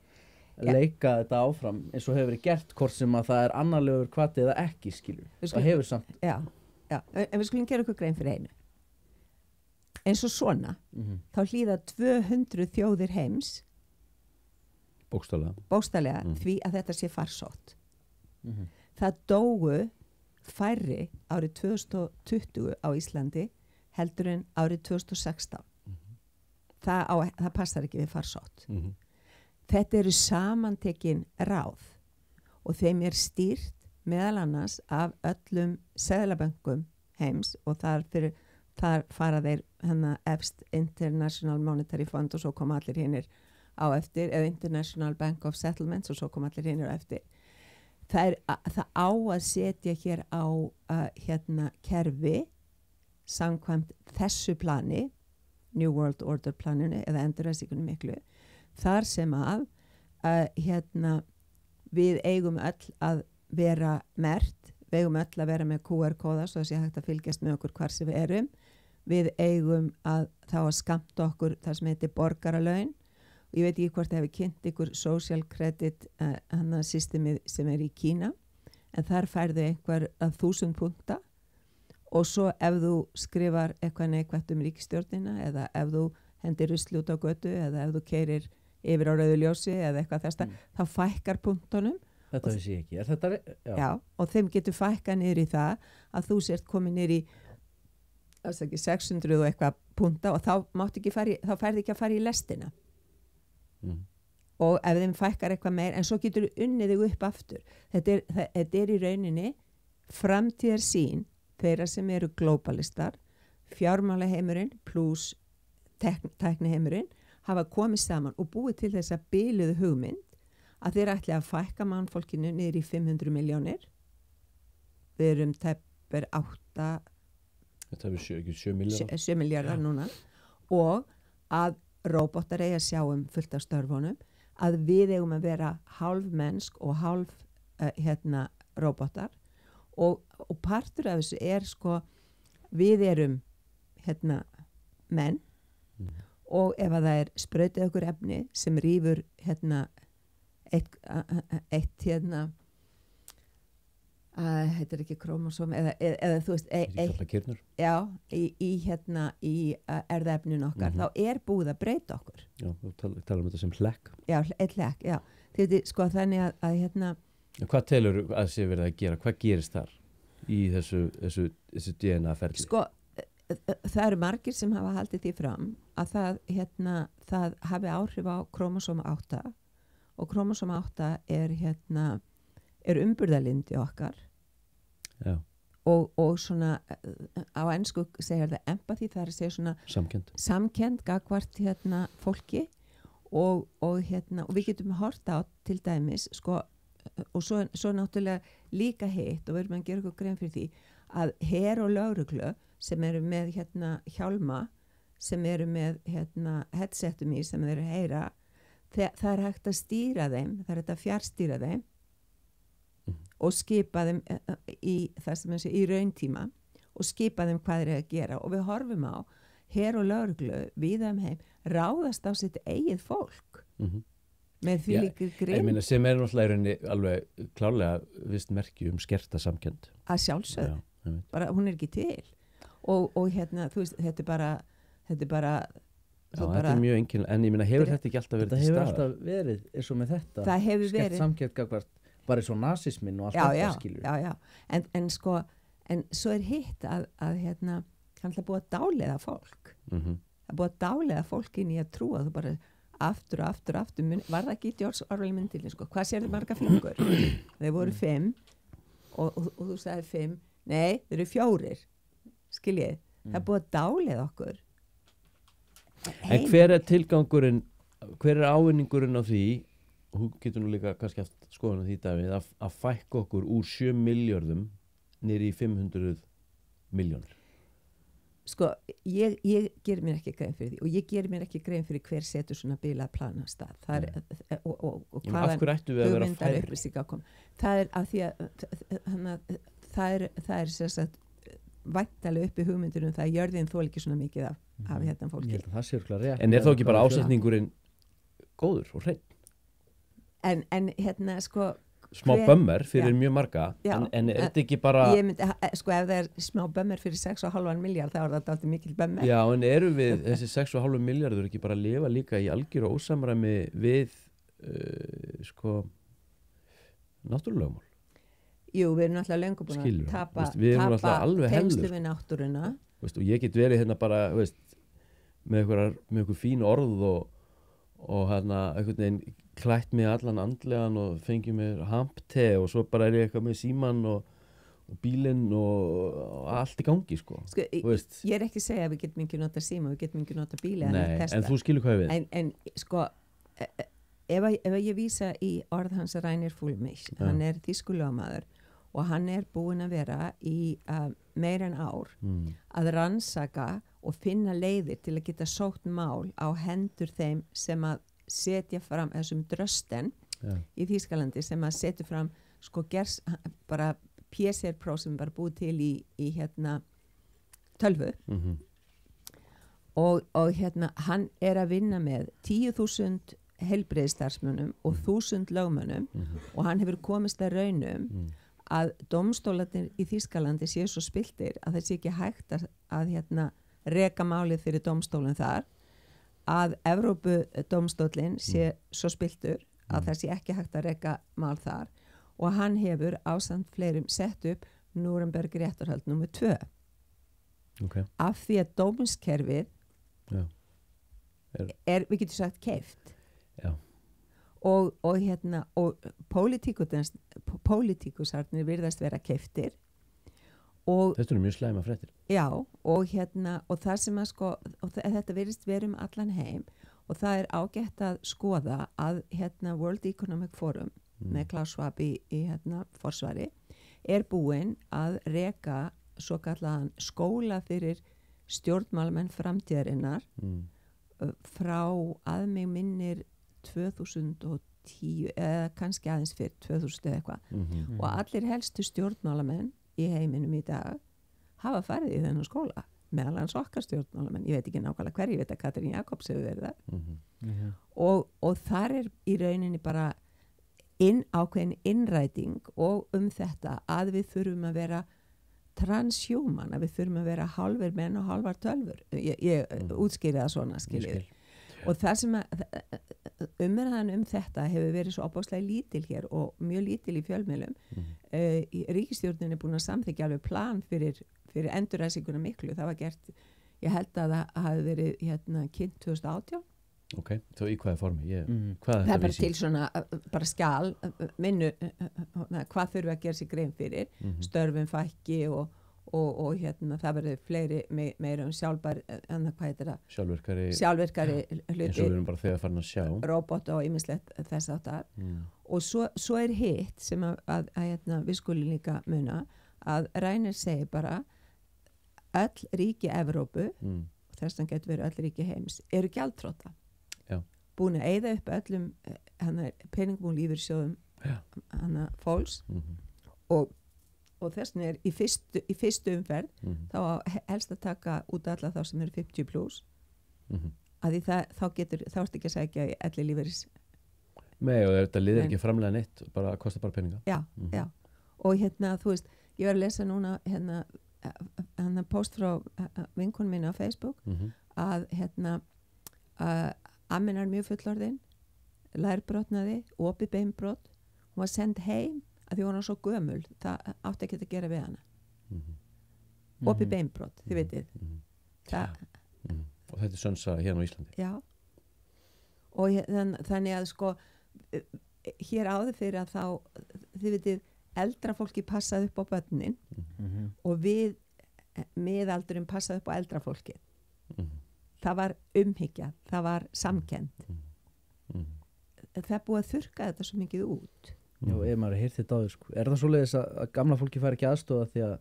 leika þetta áfram eins og hefur verið gert hvort sem að það er annarlegur hvati eða ekki, skilur. Það hefur samt. Já, en við skulum gera okkur grein fyrir einu. Eins og svona, þá hlýða 200 þjóðir heims bókstaflega því að þetta sé farsótt. Það dóu færri árið 2020 á Íslandi heldur en árið 2016. Það passar ekki við farsótt. Þetta eru samantekin ráð og þeim er stýrt meðal annars af öllum seðlabönkum heims og þá þar fara þeir efst International Monetary Fund og svo koma allir hinnir á eftir, eða International Bank of Settlements og svo koma allir hinnir á eftir. Það á að setja hér á kerfi samkvæmt þessu plani, New World Order planinu eða endurræsingunum miklu, þar sem að við eigum öll að vera merkt, við eigum öll að vera með QR-kóða svo að sé hægt að fylgjast með okkur hvar sem við erum, við eigum að þá að skammta okkur það sem heitir borgaralaun. Ég veit ekki hvort það hefur kynnt ykkur social credit systemið sem í Kína, en þar færðu einhver 1000 punta og svo ef þú skrifar eitthvað neikvætt ríkisstjórnina eða ef þú hendir rusli út á götu eða ef þú keyrir yfir á rauðu ljósi eða eitthvað þesta, þá fækkar punktunum. Þetta vissi ég ekki. Er þetta, já, og þeim getur fækkað niður í það að þú sért komið niður í 600 og eitthvað punta og þá færði ekki að fara í lestina. Og ef þeim fækkar eitthvað meir, en svo getur unnið þig upp aftur. Þetta í rauninni framtíðar sín þeirra sem eru globalistar, fjármálaheimurinn pluss tækniheimurinn hafa komið saman og búið til þessa biluðu hugmynd að þeir ætli að fækka mannfólkinu niður í 500 milljónir. Við erum tæpir 7 miljardar núna og að róbótar eigi að sjá fullt af störfunum, að við eigum að vera hálf mennsk og hálf róbótar og partur af þessu sko við erum menn og ef að það sprautið okkur efni sem rýfur eitt heitir ekki krómosóm eða þú veist já, í erðaefnin okkar þá búið að breyta okkur. Já, þú talar þetta sem hlekk. Já, eitt hlekk, já. Þetta sko þannig að Hvað telur að sé verið að gera? Hvað gerist þar í þessu DNA-ferli? Sko, það eru margir sem hafa haldið því fram að það hafi áhrif á krómosóm 8 og krómosóm 8 umburðarlindi okkar. Já. Og svona á ensku segir það empathy, það að segja svona samkennd gagvart fólki og við getum hort á til dæmis sko, og svo náttúrulega líka hitt og við erum að gera okkur grein fyrir því að her og lögreglu sem eru með hjálma sem eru með headsetum í sem þeir eru að heyra það hægt að stýra þeim, það hægt að fjárstýra þeim og skipa þeim í það sem í rauntíma og skipa þeim hvað þeir eru að gera og við horfum á her og lögreglu við heim ráðast á sitt eigið fólk með því líka grimm sem náttúrulega alveg klárlega vist merki skerta samkennd að sjálfsögðu, bara hún ekki til og þú veist, þetta er bara þetta mjög einkennilega, en ég meina hefur þetta ekki alltaf verið til staðar? Þetta hefur alltaf verið eins og með þetta það hefur skert samkennd gagvart bara eins og nasismin og allt þetta skilur en sko, en svo hitt að kannski búið að dáleiða fólk það búið að dáleiða fólk inn í að trúa þú bara aftur, var það ekki í George Orwell myndinni sko, hvað sér þið marga fingur? Þeir voru 5 og þú sagði 5, nei, þeir eru 4 skiljið, það er búið að dáleiða okkur En hver tilgangurinn, hver ávinningurinn á því, og þú getur nú líka kannski haft skoðun á því Davíð, að fækka okkur úr 7 milljörðum niður í 500 milljónir? Sko, ég ger mér ekki grein fyrir því og ég ger mér ekki grein fyrir hver setur svona bilað plan af stað. Það og hvaðan hugmyndar upplýsingar kom. Það af því að það er sérsagt væntalega uppi hugmyndunum það jörðin þól ekki svona mikið af fólki. Ég held að það sé örugglega rétt. En þá ekki bara ásetningurinn góður og hreinn? En sko smá bömmar fyrir mjög marga en er þetta ekki bara ég myndi, sko ef það er smá bömmar fyrir 6,5 miljard þá er þetta alltaf mikil bömmar já en eru við þessi 6,5 miljardur ekki bara að lifa líka í algjör og ósamræmi við sko náttúrulögmál jú við erum alltaf löngu búin að tapa tengslu við náttúruna og ég get verið hérna bara með einhver fín orð og hérna einhvern veginn klætt mig allan andlegan og fengi mér hampte og svo bara ég eitthvað með síman og bílinn og allt í gangi sko, Sko, þú veist. ég er ekki að segja að við getum ekki nota síma, við getum ekki nota bíli Nei, en þú skilur hvað ég við. en sko ef ég vísa í orð hans Rainer Fulmich, hann er þýskulögmaður og hann er búinn að vera í meira en ár að rannsaka og finna leiðir til að geta sótt mál á hendur þeim sem að setja fram þessum drösten í Þýskalandi sem að setja fram sko bara PCR-próf sem var búið til í hérna tölvu og hérna hann er að vinna með 10.000 heilbrigðisstarfsmönnum og 1.000 lögmönnum og hann hefur komist að raunum að dómstólarnir í Þýskalandi séu svo spiltir að það sé ekki hægt að hérna reka málið fyrir dómstólinn þar, að Evrópudómstólinn sé svo spiltur að það sé ekki hægt að reka mál þar og hann hefur ásamt fleirum sett upp Nuremberg réttarhöld nr. 2 af því að dómskerfið er, við getum sagt, keypt og hérna og pólitíkusarnir virðast vera keyptir og þetta er mjög slæma fréttir. Já, og hérna og það sem að sko, þetta virðist vera allan heim og það er ágætt að skoða að hérna World Economic Forum með Klaus Schwab í hérna forsvari er búinn að reka svo kallaðan skóla fyrir stjórnmálamenn framtíðarinnar frá að mig minnir 2010 eða kannski aðeins fyrir 2000 eða eitthvað og allir helstu stjórnmálamenn í heiminum í dag hafa farið í þennan skóla meðal hans okkar stjórnmálamenn, ég veit ekki nákvæmlega hverju, ég veit að Katrín Jakobs hefur verið þar og þar er í rauninni bara ákveðin innræting og þetta að við þurfum að vera transhuman, að við þurfum að vera hálfur menn og hálfar tölfur ég útskýri það svona, skiljið og það sem að umræðan þetta hefur verið svo opáslega lítil hér og mjög lítil í fjölmiðlum ríkisstjórnin er búin að samþykkja alveg plan fyrir endurræsinguna miklu, það var gert ég held að það hafi verið hérna kynnt 2018 Ok, þá í hvaða formi? Hvað það er bara til svona bara skjal minnu hvað þurfa að gera sig grein fyrir störfum fækki og hérna það verður fleiri meira sjálfbær hvað heitir það? Sjálfvirkari hluti eins og við erum bara þegar farin að sjá robot og ýmislegt þess áttar og svo er hitt sem að hérna, við skulum líka muna að Rainer segir bara öll ríki Evrópu og þess að getur verið öll ríki heims eru gjaldþrota búin að eyða upp öllum peningum lífeyrissjóðum fólks og þess vegna er í fyrstu umferð þá helst að taka út alla þá sem eru 50 plus að því þá ertu ekki að segja í elli lífeyris Nei og þetta liðir ekki framlega neitt bara kostar bara peninga Já og hérna þú veist ég var að lesa núna hérna post frá vinkonum minni á Facebook að hérna Ammin er mjög fullorðin, lærbrotnaði, opið beinbrot. Hún var send heim að því hún var svo gömul. Það átti ekki að gera við hana. Opið beinbrot, þið vitið. Og þetta er sönsa hérna á Íslandi. Já. Og þannig að sko, hér áður fyrir að þá, þið vitið, eldra fólki passaði upp á börnin og við miðaldurum passaði upp á eldra fólki. Það var umhyggja, það var samkennd. Það er búið að þurrka þetta svo mikið út. Já, ef maður heyrt þetta áður, sko. Er það svoleiðis að gamla fólki fær ekki aðstoða því að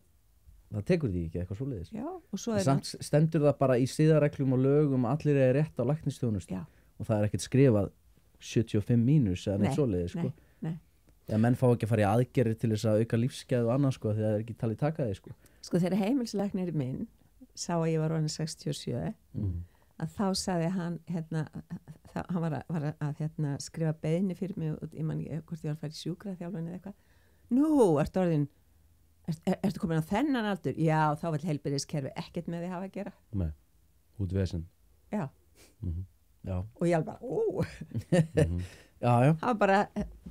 það tekur því ekki eitthvað svoleiðis? Já, og svo er samt stendur það bara í siðareglum og lögum allir er rétt á læknisþjónustu og það er ekkert skrifað 75 mínus eða neitt svoleiðis, sko. Nei. Eða menn fá ekki að fara í aðgerðir til þess að auka lífsgæði og annað, sko, því það er ekki talið taka því, sko. Sko, þegar heimilislæknir minn sá að ég var orðin 67 að þá sagði hann hérna, hann var að hérna, skrifa beiðni fyrir mig og ég man ekki hvort ég var að fara í sjúkraþjálfun eða eitthvað ertu orðin ertu komin á þennan aldur? Já, þá var heilbrigðiskerfi ekkert með því hafa að gera Nei, út vesen Já. Já. Og ég alveg bara Já. Það var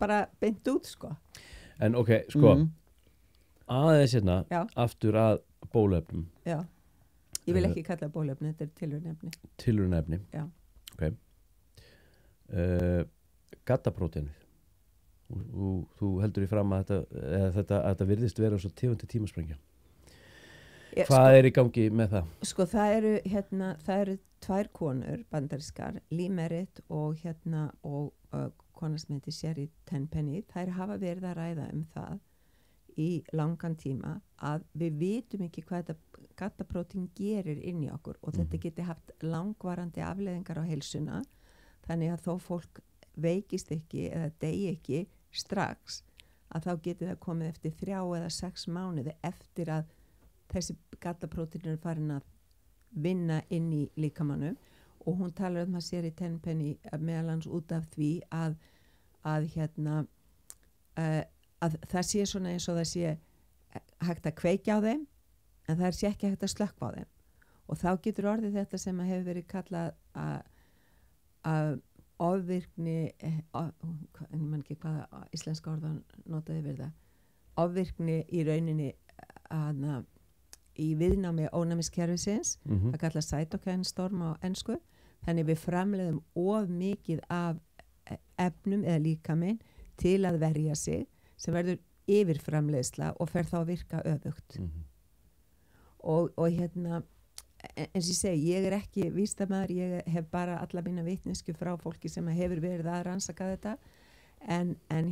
bara beint út, sko En ok, sko aðeins hérna, Já. aftur að bóluefnum Já. Ég vil ekki kalla bóluefni, þetta er tilraunefni. Tilraunefni? Já. Ok. Gattapróteinið. Þú heldur í fram að þetta virðist vera svo tegundi tímasprengja. Hvað í gangi með það? Sko það eru tvær konur bandarískar, Lee Merritt og kona sem heitir Sherry Tenpenny. Þær hafa verið að ræða það í langan tíma að við vitum ekki hvað þetta gattaprótín gerir inn í okkur og þetta geti haft langvarandi afleiðingar á heilsuna, þannig að þó fólk veikist ekki eða degi ekki strax, að þá geti það komið eftir 3 eða 6 mánuði eftir að þessi gattaprótín eru farin að vinna inn í líkamannum. Og hún talar að Sherry Tenpenny meðal hans út af því að það sé svona eins og það sé hægt að kveikja á þeim en það sé ekki hægt að slökkva á þeim, og þá getur orðið þetta sem hefur verið kallað að ofvirkni, ég man ekki hvaða íslenska orðan notaði við það, ofvirkni í rauninni í viðnámi ónæmiskerfisins, það kallað cytokine-storm á ensku. Þannig við framleiðum of mikið af efnum eða líkaminn til að verja sig, sem verður yfirframleiðsla og fer þá að virka öfugt. Og eins og ég segi, ég er ekki vísindamaður, ég hef bara alla mína vitneskju frá fólki sem hefur verið að rannsaka þetta, en En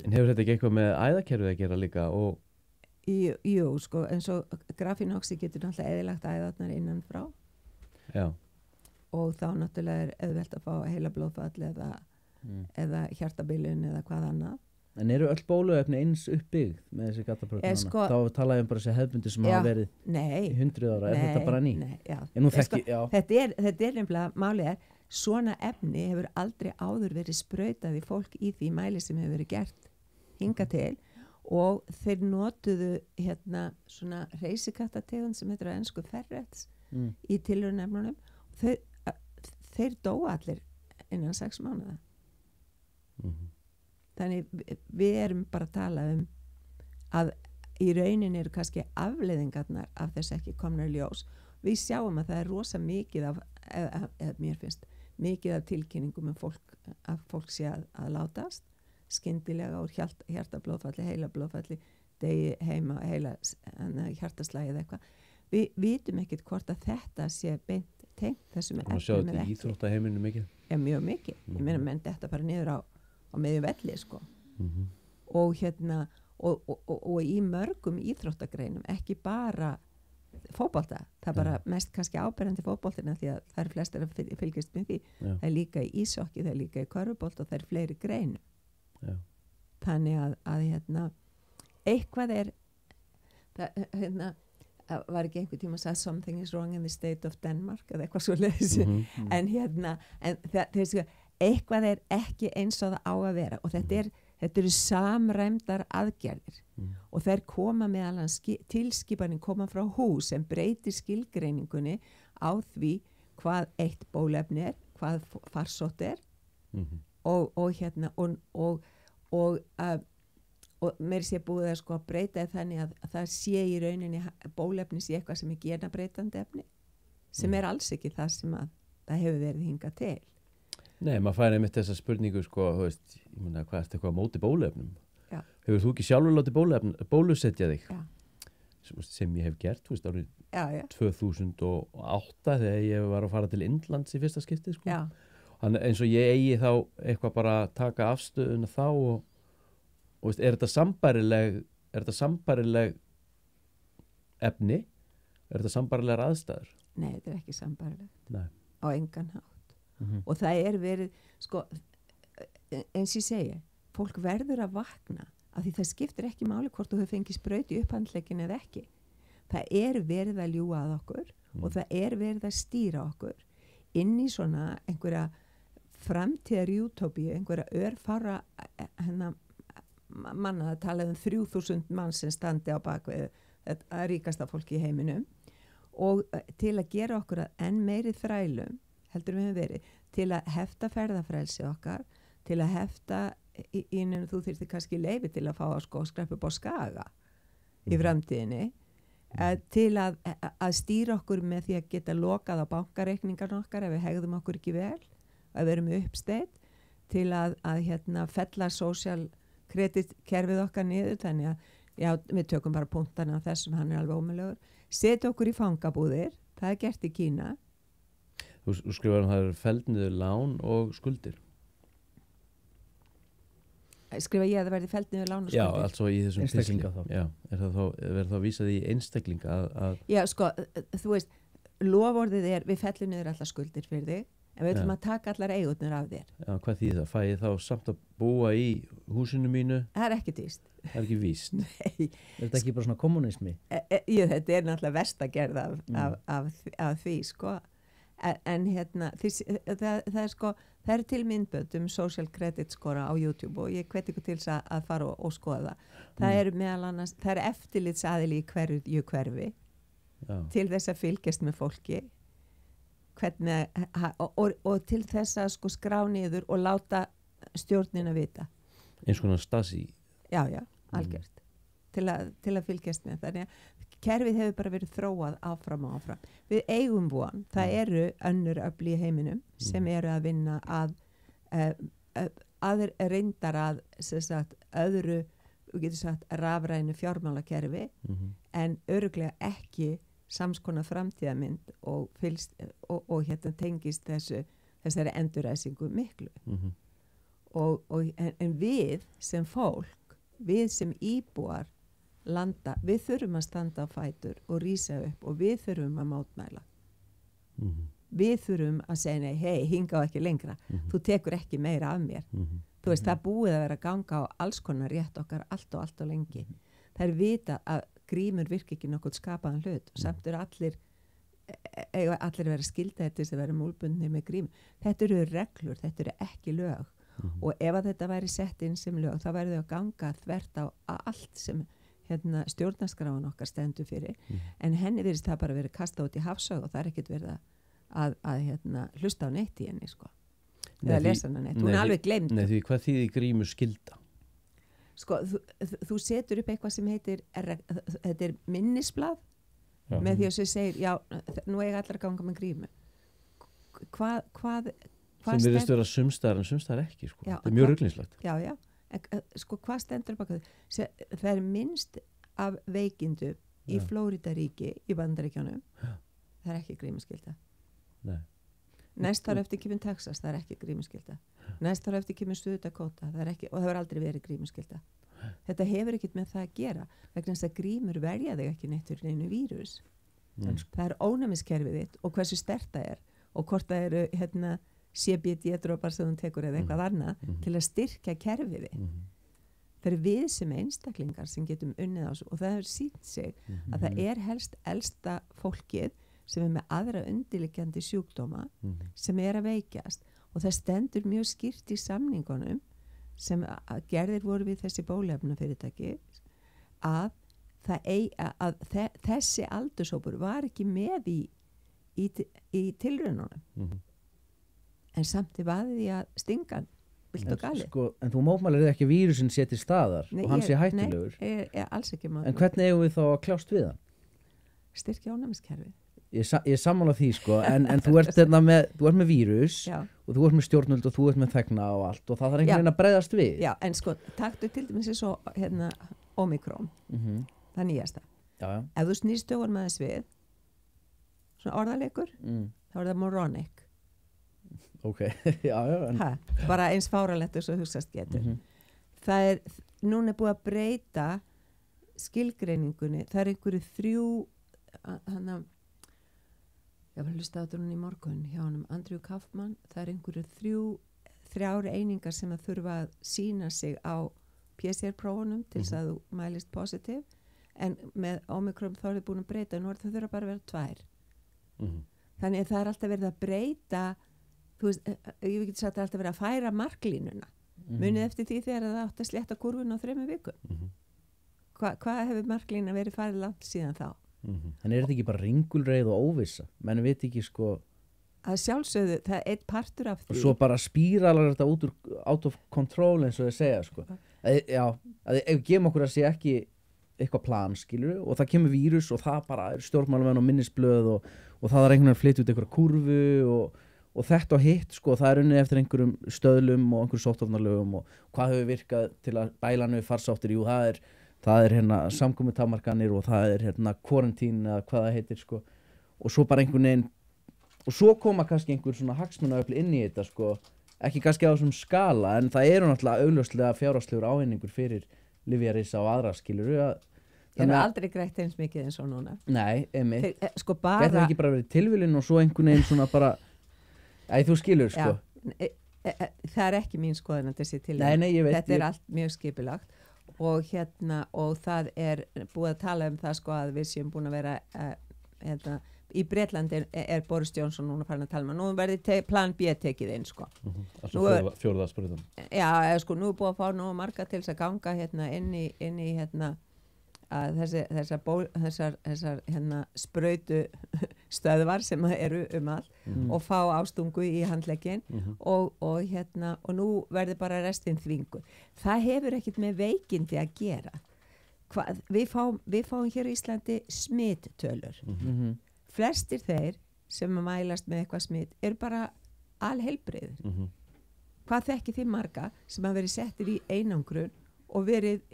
hefur þetta ekki eitthvað með æðakerfið að gera líka? Jú, sko, eins og grafínoxi getur náttúrulega eðilagt æðarnar innan frá. Já. Og þá náttúrulega er auðvelt að fá heila blóðfall eða hjartabilun eða hvað annað. En eru öll bóluefni eins uppbyggð með þessi gattaprótín? Sko, þá talaðum bara þessi hefðbundi sem hafa verið í 100 ára. Er þetta bara ný? Nei, já. Þetta er nefnilega, málið svona efni hefur aldrei áður verið sprautað í fólk í því mæli sem hefur verið gert hingað til, og þeir notuðu svona reysikattategund sem heitir á ensku ferrets í tilraunefnunum. Þeir dóa allir innan 6 mánuða. Þannig við erum bara að tala að í raunin eru kannski afleiðingarnar af þess ekki komnar ljós. Við sjáum að það er rosa mikið mér finnst mikið af tilkynningum að fólk sé að látast skyndilega úr hjartablóðfalli, heilablóðfalli, degi heima, hjartaslægið eitthvað. Við vitum ekkert hvort að þetta sé beint tengt þessum efnum eða ekki. Það sjá þetta í íþróttaheiminu mikið? Já, mjög mikið. Ég meina, menn þetta bara niður á miðju velli, sko. Og í mörgum íþróttagreinum, ekki bara fótbolta, það er bara mest kannski áberandi fótboltina, því að það eru flestir að fylgjast með því. Það er líka í ísokki, það er líka í körfubolta og það er fleiri greinum. Já. Þannig að eitthvað er það var ekki einhver tíma að segja something is wrong in the state of Denmark eða eitthvað svo leiðis en eitthvað er ekki eins og það á að vera, og þetta eru samræmdar aðgerðir og þær koma meðal tilskipanin koma frá WHO sem breytir skilgreiningunni á því hvað eitt bólefni er, hvað farsótt er og mér sé búið að sko breyta þannig að það sé í rauninni bólefni sé eitthvað sem er genabreitandi efni sem er alls ekki það sem að það hefur verið hingað til. Nei, maður fær einmitt þessa spurningu sko, þú veist, ég meina, hvað ertu eitthvað á móti bólefnum? Já. Hefur þú ekki sjálfur látið bólusetja þig? Já. Sem ég hef gert, þú veist, árið 2008 þegar ég var að fara til Indlands í fyrsta skipti, sko. Já. Þannig eins og ég eigi þá eitthvað bara að taka afstöðuna þá og veist, er þetta sambærileg efni? Er þetta sambærilegar aðstæður? Nei, þetta er ekki sambærilegt. Nei. Á engan hátt. Og það er verið, sko, eins ég segi, fólk verður að vakna af því það skiptir ekki máli hvort þú hefur fengið spraut í upphandlegin eða ekki. Það er verið að ljúga að okkur og það er verið að stýra okkur inn í svona einhverja framtíðar utopíu, einhverja örfára manna, það talaði 3000 mann sem standi á bakvið að ríkasta fólki í heiminum, og til að gera okkur að enn meiri þrælum heldur við hefur verið, til að hefta ferðafrelsi okkar, til að hefta innan þú þyrftir kannski leyfi til að fá að sko skreppa upp á Skaga í framtíðinni, til að stýra okkur með því að geta lokað á bankareikningarna okkar ef við hegðum okkur ekki vel, að við erum uppsteitt, til að hérna fella social credit kerfið okkar niður, þannig að já, við tökum bara punktana af þessum, hann alveg ómögulegur, setja okkur í fangabúðir, það er gert í Kína. Þú skrifar það felld niður lán og skuldir. Skrifa ég að það verði felld niður lán og Já, skuldir? altså í þessum Einstaklinga pistli. þá. Já, verður þá vísað í einstaklinga að Já, sko, þú veist, loforðið við fellum niður allar skuldir fyrir þig, en við ætlum Já. að taka allar eigurnir af þér. já, hvað þýðir það? Fæ ég þá samt að búa í húsinu mínu? Það er ekki dýst. Það er ekki víst. Nei, Er þetta ekki bara svona kommunismi? þetta er náttúrulega versta gerð af því, sko. En hérna, það er sko, það er til myndbönd social credit skora á YouTube og ég hvet ykkur til þess að fara og skoða það. Það er meðal annars, það er eftirlitsaðili í hverju hverfi Já, til þess að fylgjast með fólki hvernig, og til þess að sko skrá niður og láta stjórnina vita. eins konar Stasi. Já, algjört. Til að fylgjast með. Þannig að kerfið hefur bara verið þróað áfram og áfram. Við eigum von, það eru önnur öfl í heiminum sem eru að vinna að reyndar að sem sagt, öðru, við getum sagt, rafrænu fjármálakerfi en örugglega ekki samskonar framtíðamynd og hérna tengist þessari enduræsingu miklu. En við sem fólk, við sem íbúar landa, við þurfum að standa á fætur og rísa upp og við þurfum að mótmæla. Við þurfum að segja nei, hei, hinga á ekki lengra. Þú tekur ekki meira af mér. Þú veist, það búið að vera að ganga á alls konar rétt okkar allt og lengi. Það er vita að grímur virki ekki nokkuð skapaðan hlut og samt eru allir vera skildaðir til þess að vera múlbundnir með grím. Þetta eru reglur, þetta eru ekki lög og ef að þetta væri sett inn sem lög þá væri þau að ganga þvert á allt sem hérna, stjórnarskráin okkar stendur fyrir en henni virðist það bara verið kastað út í hafsög og það er ekkert verið að hérna, hlusta á neitt í henni sko. Eða lesa hana neitt, hún er alveg gleymd. Nei, því hvað þýðir grímu skylda? Sko, þú setur upp eitthvað sem heitir þetta er minnisblað með því að þú segir, já, nú eiga allar að ganga með grímu. Hvað sem virðist vera sumstaðar en sumstaðar ekki, sko. Já, þetta er mjög ruglingslegt. Já, sko, hvað stendur baka þau? Það er minnst af veikindu í Flórídaríki í Bandaríkjunum, það er ekki grímuskylda. Nei. Næst þar eftir kemur Texas, það er ekki grímuskylda. Næst þar eftir kemur Suður Dakota, það er ekki, og það hefur aldrei verið grímuskylda. Þetta hefur ekkert með það að gera, vegna þess að grímur verja þig ekki neitt fyrir einu vírus. Það er ónæmiskerfið þitt og hversu sterkt það er og hvort það eru hérna, CBD-drópar sem þú tekur eða eitthvað annað til að styrkja kerfið þitt. Það eru við sem einstaklingar sem getum unnið á þessu og það hefur sýnt sig að það er helst elsta fólkið sem er með aðra undirliggjandi sjúkdóma sem er að veikjast og það stendur mjög skýrt í samningunum sem gerðir voru við þessi bóluefnafyrirtæki að þessi aldurshópur var ekki með í tilraununum en samt er vaðið í að stingan vilt og galið. Sko, en þú mótmælir ekki að vírusin sé til staðar og hann sé hættulegur. Nei, ég alls ekki mótmælir. En hvernig eigum við þá að kljást við hann? Styrkja ónæmiskerfið. Ég sammála því sko, en þú ert með vírus og þú ert með stjórnvöld og þú ert með þegna og allt og það þarf einhvern veginn að bregðast við. Já, en sko, taktu til dæmis eins og hérna Omikron, það nýjasta. Já. Ef þú snýst stögun með þess við, svona orðalegur, þá er það moronic. Ok, já. Bara eins fáralegt og svo hugsast getur. Það er, núna er búið að breyta skilgreiningunni, það er einhverju 3, ég var að hlusta á þetta núna í morgun hjá honum Andrew Kaufmann, það er einhverju 3 einingar sem að þurfa að sína sig á PCR-prófunum til þess að þú mælist positiv en með Omikron þá er þið búin að breyta nú það þurfa bara að vera 2 þannig að það er alltaf verið að breyta þú veist, ég veit ekki að það er alltaf verið að færa marklínuna munið eftir því þegar það átt að slétta kurvun á 3 vikum hvað hefur marklína verið farið langt síðan þá? En er þetta ekki bara ringulreið og óvissa? Menn veit ekki sko að sjálfsögðu, það er einn partur af því og svo bara spíralar þetta út úr out of control eins og þau segja sko að ef við gefum okkur að sé ekki eitthvað plan skilur og það kemur vírus og það bara er stjórnmálamenn og minnisblöð og það er einhvern veginn að flytja út einhverja kurvu og þetta og hitt sko, það unnið eftir einhverjum stöðlum og einhverjum sóttvarnalögum og hvað hefur virkað til að bæla niður farsáttir, jú það er hérna samkomutakmarkanir og það er hérna quarantín eða hvað það heitir sko, og svo bara einhvern veginn og svo koma kannski einhver svona hagsmunaöfl inn í þetta sko, ekki kannski á þessum skala en það eru náttúrulega augljóslega fjárhagslegur ávinningur fyrir lyfjarisa og aðra skilur að Ég hef aldrei greitt eins mikið eins og núna. Nei, einmitt. Sko bara... Gæti það ekki bara verið tilviljun og svo einhvern veginn svona bara... þú skilur, sko. Já, það er ekki mín skoðun að þessi tilviljun. Nei, ég veit. Þetta er allt mjög skipulagt og og það er búið að tala um það sko að við séum búin að vera í Bretlandi er Boris Johnson núna farin að tala um að nú verði plan B tekið inn sko. Alltaf fjórðaðsprautan. Já, sko nú er búið að fá nú marga til þess að ganga inn í að þessar sprautu stöðvar sem eru all og fá ástungu í handlegginn og nú verður bara restin þvingu. Það hefur ekkert með veikindi að gera. Við fáum hér í Íslandi smittölur. Flestir þeir sem mælast með eitthvað smitt eru bara alheilbrigðir. Hvað þekki þið marga sem hafa verið settir í einangrun og verið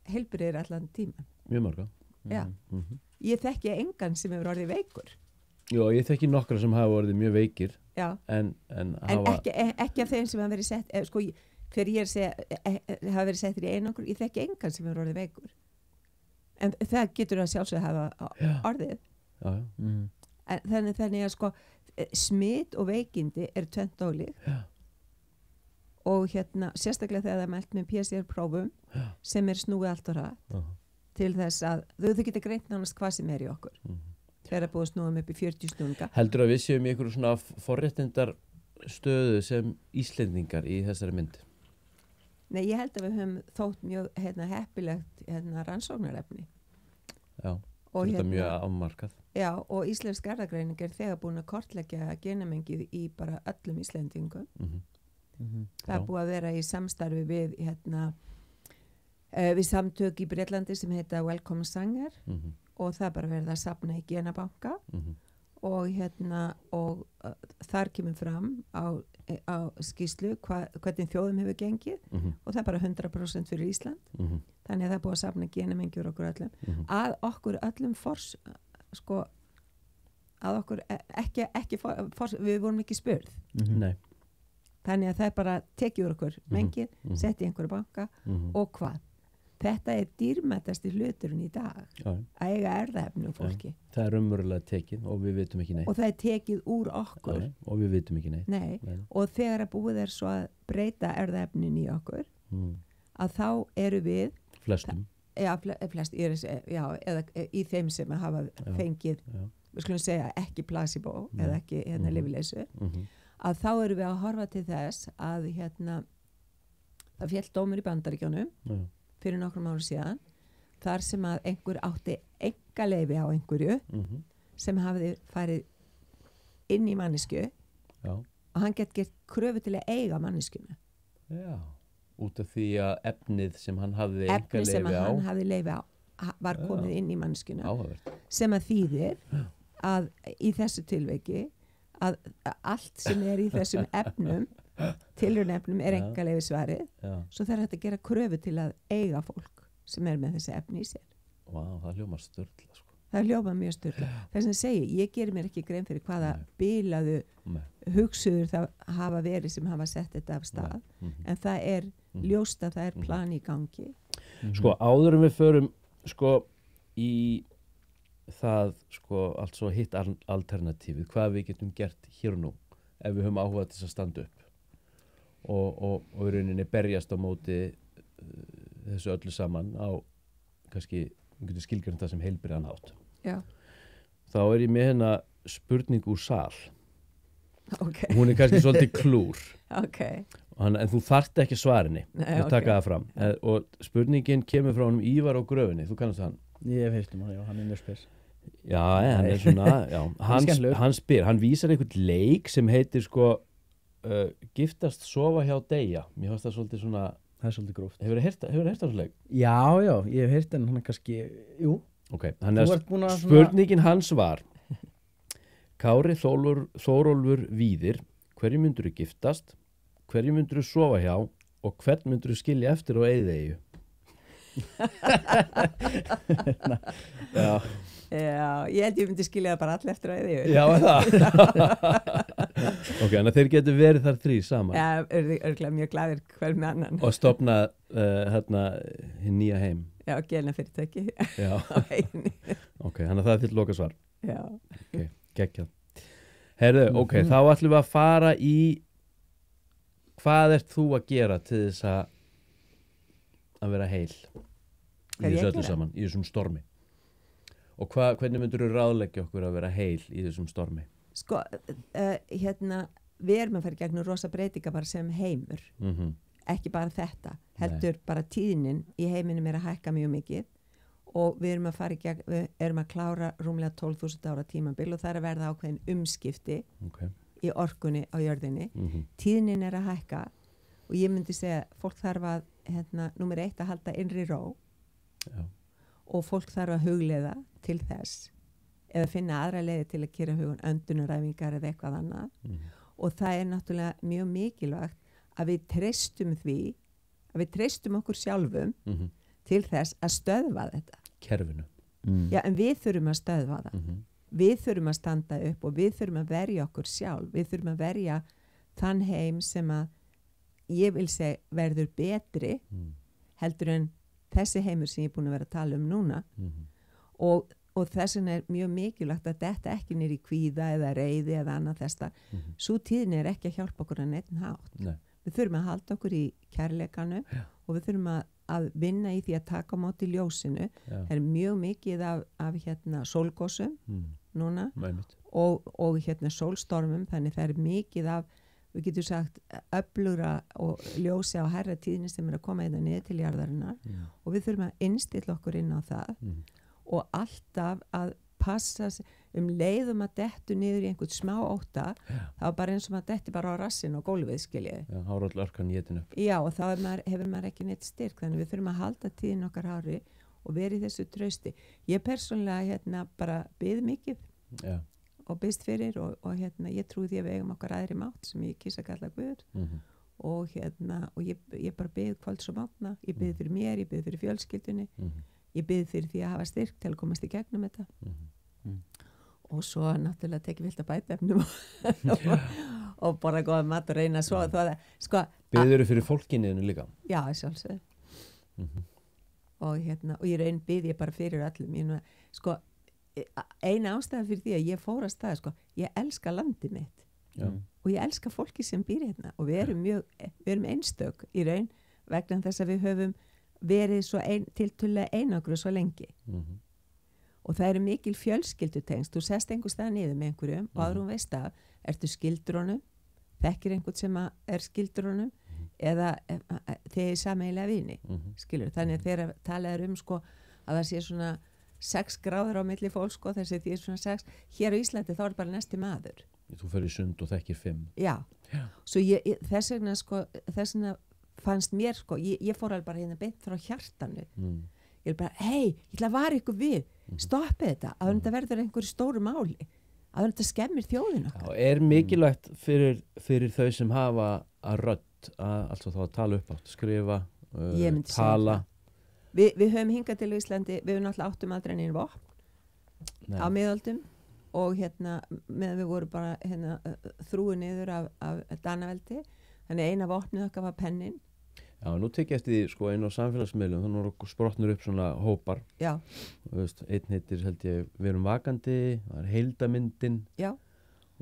heilbrigðir allan tíma? Mjög marga. Já. Ég þekki engan sem hefur orðið veikur. Jó, ég þekki nokkra sem hafa orðið mjög veikir. Já. En ekki af þeim sem hafa verið sett, sko, þegar ég hafa verið settir í einangrun, ég þekki engan sem hefur orðið veikur. En það getur að sjálfsögðu hafa orðið. Já. Þannig að sko, smitt og veikindi er tvennt ólíkt. Já. Og sérstaklega þegar það er mælt með PCR-prófum sem er snúið allt og rætt til þess að þau geta greint nánast hvað sem er í okkur þegar það búið að snúum upp í 40 snúninga. Heldur að við séum í einhverju svona forréttindar stöðu sem Íslendingar í þessari mynd? Nei, ég held að við höfum þótt mjög heppilegt rannsóknarefni. Já, þetta er mjög afmarkað. Já, og íslensk erfðagreining er þegar búin að kortleggja genamengið í bara öllum Íslendingum. Það er búið að vera í samstarfi við við samtök í Bretlandi sem heita Wellcome Sanger og það er bara verið að safna í genabanka og þar kemur fram á skýrslu hvernig þjóðum hefur gengið og það er bara 100% fyrir Ísland þannig að það er búið að safna genamengjur okkur öllum að okkur öllum að okkur ekki við vorum ekki spurð. Nei. Þannig að það er bara tekið úr okkur mengið, sett í einhverju banka og hvað? Þetta er dýrmættasti hluturinn í dag að eiga erfðaefni úr fólki. Það er umverulega tekið og við vitum ekki neitt. Og það er tekið úr okkur. Og við vitum ekki neitt. Nei. Og þegar að búið er svo að breyta erfðaefnin í okkur að þá eru við flestum. Eða í þeim sem hafa fengið við skulum segja ekki placebo eða ekki lyfleysu að þá eru við að horfa til þess að það féll dómur í Bandaríkjunum fyrir nokkrum árum síðan þar sem að einhver átti einkaleyfi á einhverju sem hafði farið inn í mannesku og hann gert kröfu til að eiga manneskuna. Já. Út af því að efnið sem hann hafði einkaleyfi á. Efnið sem hann hafði leyfi á var komið inn í manneskuna. Áhugavert. Sem að þýðir að í þessu tilveiki að allt sem er í þessum efnum tilraunefnum er einkaleyfi svarið svo það er hægt að gera kröfu til að eiga fólk sem er með þessi efni í sér. Vá, það hljómar sturla sko. Það hljómar mjög sturla. Þess að segja, ég gerir mér ekki grein fyrir hvaða bilaðu hugsuður það hafa verið sem hafa sett þetta af stað en það er ljóst að það er plan í gangi. Sko, áður en við förum sko í það sko allt svo hitt alternatífið, hvað við getum gert hér og nú ef við höfum áhuga til að standa upp og í rauninni berjast á móti þessu öllu saman á kannski, við getum skilgreint það sem heilbrigðan hátt. Já. Þá er ég með spurning úr sal. Hún er kannski svolítið klúr. En þú þarft ekki svarinni að taka það fram og spurningin kemur frá honum Ívar á Gröfinni, þú kannast hann. Ég hef heyrt hann, hann er mjög spes. Já, hann er svona, hann spyr, hann vísar einhvern leik sem heitir sko giftast, sofa hjá deyja. Mér finnst það svolítið svona, það er svolítið gróft. Hefurðu heyrt þessu leik? Já, ég hef heyrt en hann er kannski, jú. Ok, spurningin hans var, Kári Þórólfur Víðir, hverju myndur þú giftast, hverju myndur þú sofa hjá og hvern myndur þú skilja eftir á eyðeyju? Já, Já, ég held ég myndi skilja það bara allir eftir á því. já það. Ok, en þeir getur verið þar þrír saman Já, örgulega mjög glaðir hver með annan. og stofna hinn nýja heim. Já, gelna fyrirtæki. Já, ok, þannig að það er þitt loka svar. Já. Ok, geggjað. Herðu, ok, þá ætlum við að fara í hvað ert þú að gera til þess að vera heil Hvað er í ég þessu að öllu gera? saman, í þessum stormi? Og hvernig myndur þú ráðleggja okkur að vera heil í þessum stormi? Sko, við erum að fara í gegnum rosa breytinga bara sem heimur. Ekki bara þetta. Heldur bara tíðnin í heiminum er að hækka mjög mikið og við erum að fara í gegn, við erum að klára rúmlega 12.000 ára tímabil og það er að verða ákveðin umskipti Okay. í orkunni á jörðinni. Tíðnin er að hækka og ég myndi segja fólk þarf að, númer 1 að halda innri ró. Já. Og fólk þarf að hugleiða til þess eða finna aðra leiði til að gera hugun öndunaræfingar eða eitthvað annað og það er náttúrulega mjög mikilvægt að við treystum því að við treystum okkur sjálfum til þess að stöðva þetta Kerfinu. Já, en við þurfum að stöðva það við þurfum að standa upp og við þurfum að verja okkur sjálf við þurfum að verja þann heim sem að ég vil segja verður betri heldur en þessi heimur sem ég er búin að vera að tala um núna og þess vegna er mjög mikilvægt að þetta ekki nýr í kvíða eða reiði eða annað þesta svo tíðin er ekki að hjálpa okkur að neitt hátt Nei. við þurfum að halda okkur í kærleikanu og við þurfum að vinna í því að taka á móti ljósinu það er mjög mikið af sólgosum núna og sólstormum þannig það er mikið af við getum sagt öflugra og ljósi á hærra tíðni sem er að koma hérna niður til jarðarinnar og við þurfum að innstilla okkur inn á það og alltaf að passa leiðum að dettu niður í einhvern smá ótta þá bara eins og maður detti bara á rassin og gólfið skiljiði. Já, hárall örkan étin upp. Já, og þá hefur maður ekki neitt styrk þannig við þurfum að halda tíðin okkar hári og vera í þessu trausti. Ég persónlega bara bið mikið og byggst fyrir og ég trúi því að við eigum okkar aðri mátt sem ég kýsa að kalla Guð og ég bara bið kvölds og mátna, ég bið fyrir mér, ég bið fyrir fjölskyldunni ég bið fyrir því að hafa styrk til að komast í gegnum þetta og svo náttúrulega tekið vilt að bæta efnum og bara góða mat og reyna svo sko, Biður fyrir fólkinniðinu líka? Já, sjálfsög og ég raun bið ég bara fyrir öllum sko eina ástæða fyrir því að ég fór að staða sko, ég elska landið mitt og ég elska fólki sem býr hérna og við erum einstök í raun vegna þess að við höfum verið svo tiltölulega einangru svo lengi og það eru mikil fjölskyldutengst þú sest einhver stað niður með einhverjum og áður veist að ertu skildur honum þekkir einhvern sem er skildur honum eða þeir sameiginlega vini skilur, þannig að þeir talaður sko að það sé svona 6 gráður á milli fólk sko þessi því svona 6 hér á Íslandi þá er bara næsti maður Þú fer í sund og þekkir 5 Já, svo þess vegna fannst mér sko ég fór alveg bara hérna beint frá hjartanu ég er bara, hei, ég ætla að vara ykkur við stoppið þetta, að þetta verður einhverju stóru máli, að þetta skemmir þjóðin okkar. Já, er mikilvægt fyrir þau sem hafa að rödd altså þá að tala upp átt, skrifa tala Við höfum hingað til Íslandi, við höfum náttúrulega áttum aldrei einu vopn á miðöldum og meðan við vorum bara þrúið niður af Danaveldi, þannig eina vopnið okkar var pennin. Já, nú tekið eftir því sko einu á samfélagsmiðlum, þannig að sprotnur upp svona hópar. Já. Veist, einn heitir held ég, við erum vakandi, það er heildamyndin. Já.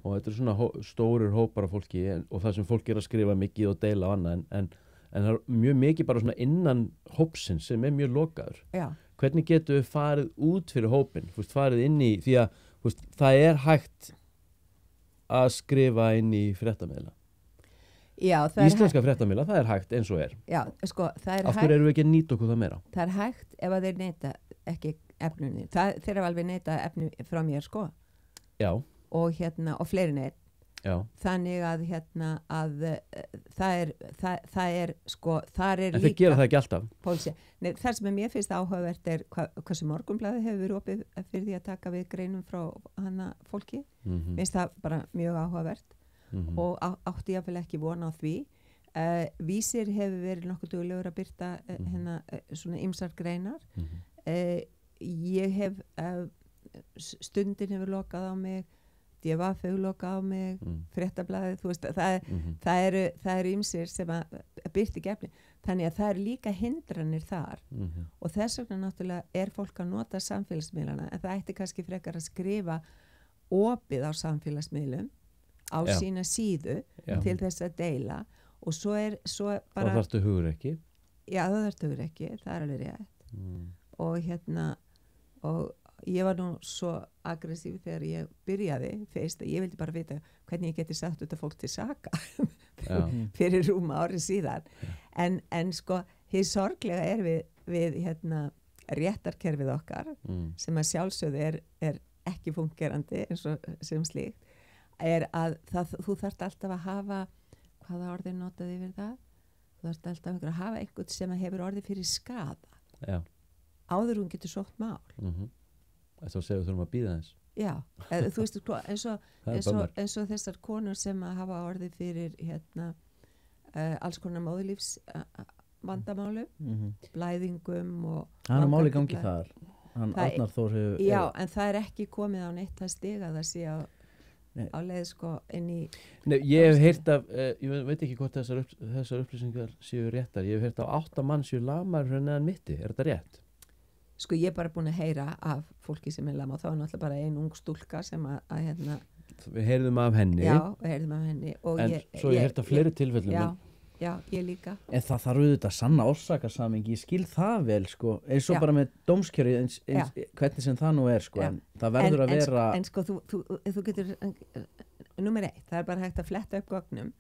Og þetta er svona stórir hópar af fólki og það sem fólk er að skrifa mikið og deila á annað en það er mjög mikið bara svona innan hópsins sem er mjög lokaður. Já. Hvernig getum við farið út fyrir hópin, farið inn í, því að það er hægt að skrifa inn í fréttamiðla. Já, Íslenska fréttamiðla, það er hægt eins og er. Já, sko, það er hægt. Af hverju erum við ekki að nýta okkur það meira? Það er hægt ef að þeir neyta ekki efnunni. Þeir hafa alveg neyta efnu frá mér, sko. Já. Og fleiri neyt. Já. þannig að það er sko, þar er En þeir gera það ekki alltaf. pólitík. Nei, það sem mér finnst áhugavert er hversu Morgunblaðið hefur verið opið fyrir því að taka við greinum frá hana fólki. Finnst það bara mjög áhugavert og átti ég ekki vona á því. Vísir hefur verið nokkuð duglegur að birta svona ýmsar greinar. Ég hef stundin hefur lokað á mig, DVF hefur lokað á mig, Fréttablaðið, þú veist, það eru ýmsir sem að birti gefni. Þannig að það eru líka hindranir þar og þess vegna náttúrulega er fólk að nota samfélagsmiðlana, en það ætti kannski frekar að skrifa opið á samfélagsmiðlum á sína síðu til þess að deila og svo bara... Það þarftu hugur ekki. Já, það þarftu hugur ekki, það er alveg rétt. Og ég var nú svo aggressív þegar ég byrjaði fyrst að ég vildi bara vita hvernig ég geti sagt þetta fólk til saka fyrir rúma ári síðan. En sko, hið sorglega er við réttarkerfið okkar sem að sjálfsögðu er ekki fungerandi eins og sem slíkt, er að þú þarft alltaf að hafa, hvaða orðið notaði yfir það? Þú þarft alltaf að hafa einhvern sem hefur orðið fyrir skaða. Já. Áður hún getur sótt mál. Þess að segja þú þurfum að býða þess. Já, þú veist eins og þessar konur sem að hafa orðið fyrir alls konar móðurlífs vandamálu, blæðingum og... Hann er máli gangi þar. Hann Arnar Þór hefur... Já, en það er ekki komið á neitt að stiga það sé á leið sko inn í... Nei, ég hef heyrt af, ég veit ekki hvort þessar upplýsingar séu réttar, ég hef heyrt af 8 mann séu lamar neðan mitti, er þetta rétt? Sko ég er bara búin að heyra af fólki sem er lama og þá er náttúrulega bara ein ung stúlka sem að Við heyrðum af henni. Já, við heyrðum af henni. En svo ég heyrt af fleiri tilfellum. Já, ég líka. En það þarf auðvitað sanna orsakasamhengi, ég skil það vel sko, eins og bara með dómskjöri hvernig sem það nú er sko, en það verður að vera... En sko þú getur, númer 1, það er bara hægt að fletta upp gögnum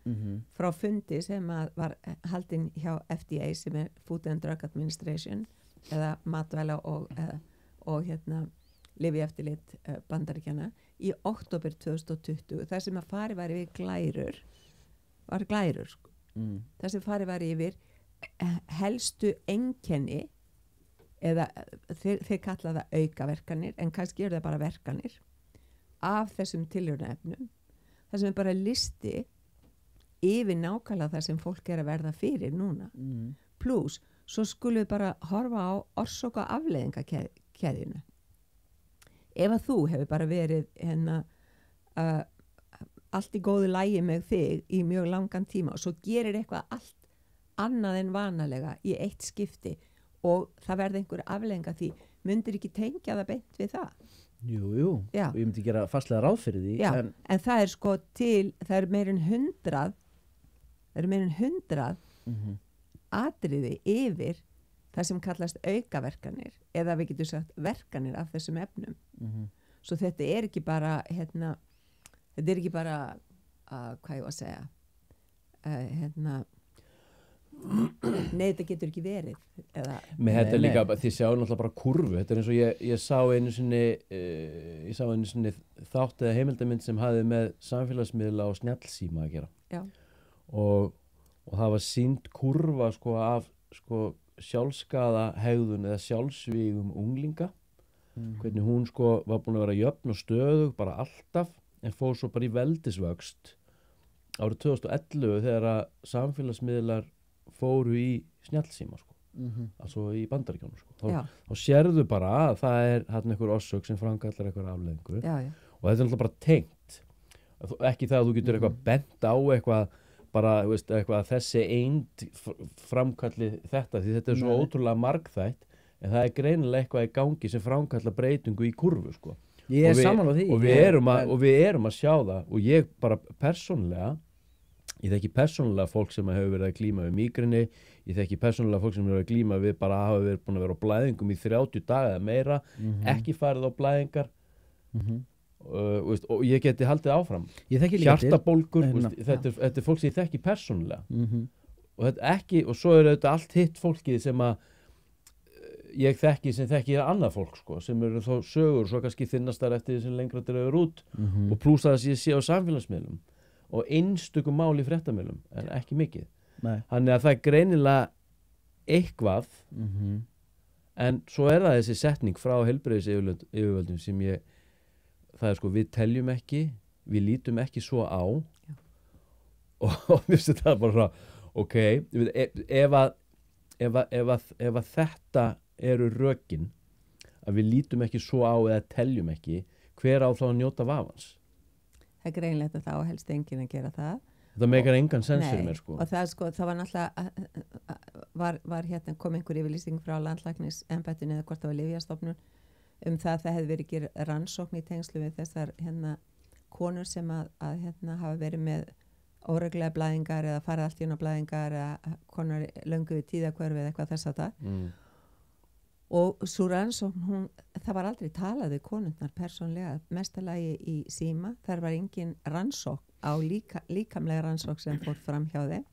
frá fundi sem var haldinn hjá FDA sem er Food and Drug Administration eða matvæla og lyfjaeftirlit Bandaríkjanna í október 2020, þar sem að farið var yfir glærur sko. Það sem farið var yfir helstu einkenni eða þeir kalla það aukaverkanir en kannski eru það bara verkanir af þessum tilraunarefnum, það sem er bara listi yfir nákvæmlega það sem fólk er að verða fyrir núna plus svo skulum við bara horfa á orsök og afleiðingakeðjuna. Ef að þú hefur bara verið allt í góðu lagi með þig í mjög langan tíma og svo gerir eitthvað allt annað en vanalega í eitt skipti og það verði einhver afleiðinga því, myndir ekki tengja það beint við það? Jú, ég myndi gera fastlega ráð fyrir því. Já, en það er sko það er meir en 100 atriði yfir það sem kallast aukaverkanir eða við getum sagt verkanir af þessum efnum. Svo þetta er ekki bara þetta er ekki bara hvað ég var að segja nei, þetta getur ekki verið með þetta er líka, þið sjáu náttúrulega bara kurvu, þetta er eins og ég sá einu sinni þátt eða heimildamynd sem hafði með samfélagsmiðla og snjallsíma að gera og það var sýnd kurva sko af sko sjálfskaða hegðun eða sjálfsvígum unglinga hvernig hún sko var búin að vera jöfn og stöðug bara alltaf en fór svo bara í veldisvöxt árið 2011 þegar að samfélagsmiðlar fóru í snjallsíma sko, altså í Bandaríkjunum sko. Þá sérðu bara að það er hérna einhver orsök sem framkallar einhver afleiðingu og þetta er alltaf bara tengt ekki það að þú getur eitthvað bent á eitthvað bara, veist, eitthvað þessi eind framkalli þetta því þetta er svo ótrúlega margþætt en það er greinilega eitthvað í gangi sem framkallar breytingu í kurvu sko. Ég er sammála því. Og við erum að sjá það og ég bara persónulega ég þekki persónulega fólk sem hefur verið að glíma við mígreni, ég þekki persónulega fólk sem hefur verið að glíma við bara hafa verið búin að vera á blæðingum í 30 daga eða meira, ekki farið á blæðingar og ég geti haldið áfram. Hjartabólgur, þetta er fólk sem ég þekki persónulega og þetta ekki, og svo er þetta allt hitt fólkið sem að ég þekki sem þekki annað fólk sko, sem eru þá sögur svo kannski þinnastar eftir því sem lengra þetta eru út og plús að þess að ég sé á samfélagsmiðlum og einstökum mál í fréttamölum en ekki mikið. Nei. Þannig að það greinilega eitthvað en svo það þessi setning frá heilbrigðisyfirvöldum sem það sko, við teljum ekki, við lítum ekki svo á og mér finnst þetta bara ok, ef að þetta eru rökin að við lítum ekki svo á eða teljum ekki, hver á þá að njóta vafans? Það er greinlegt að þá helst enginn að gera það. Það meikar engan sens fyrir mér sko. Og það var náttúrulega var hérna kom einhver yfirlýsing frá landlæknisembættinu eða hvort það var Lyfjastofnun það að það hefði verið gerð rannsókn í tengslu við þessar hérna konur sem að hérna hafa verið með óreglulega blæðingar eða farið allt í einu blæðingar eða konar löngu við tíðakvörfi eða eitthvað þess að það. Og svo rannsókn, það var aldrei talað við konurnar persónlega, mestalagi í síma, þar var engin rannsókn á líkamlega rannsókn sem fór fram hjá þeim.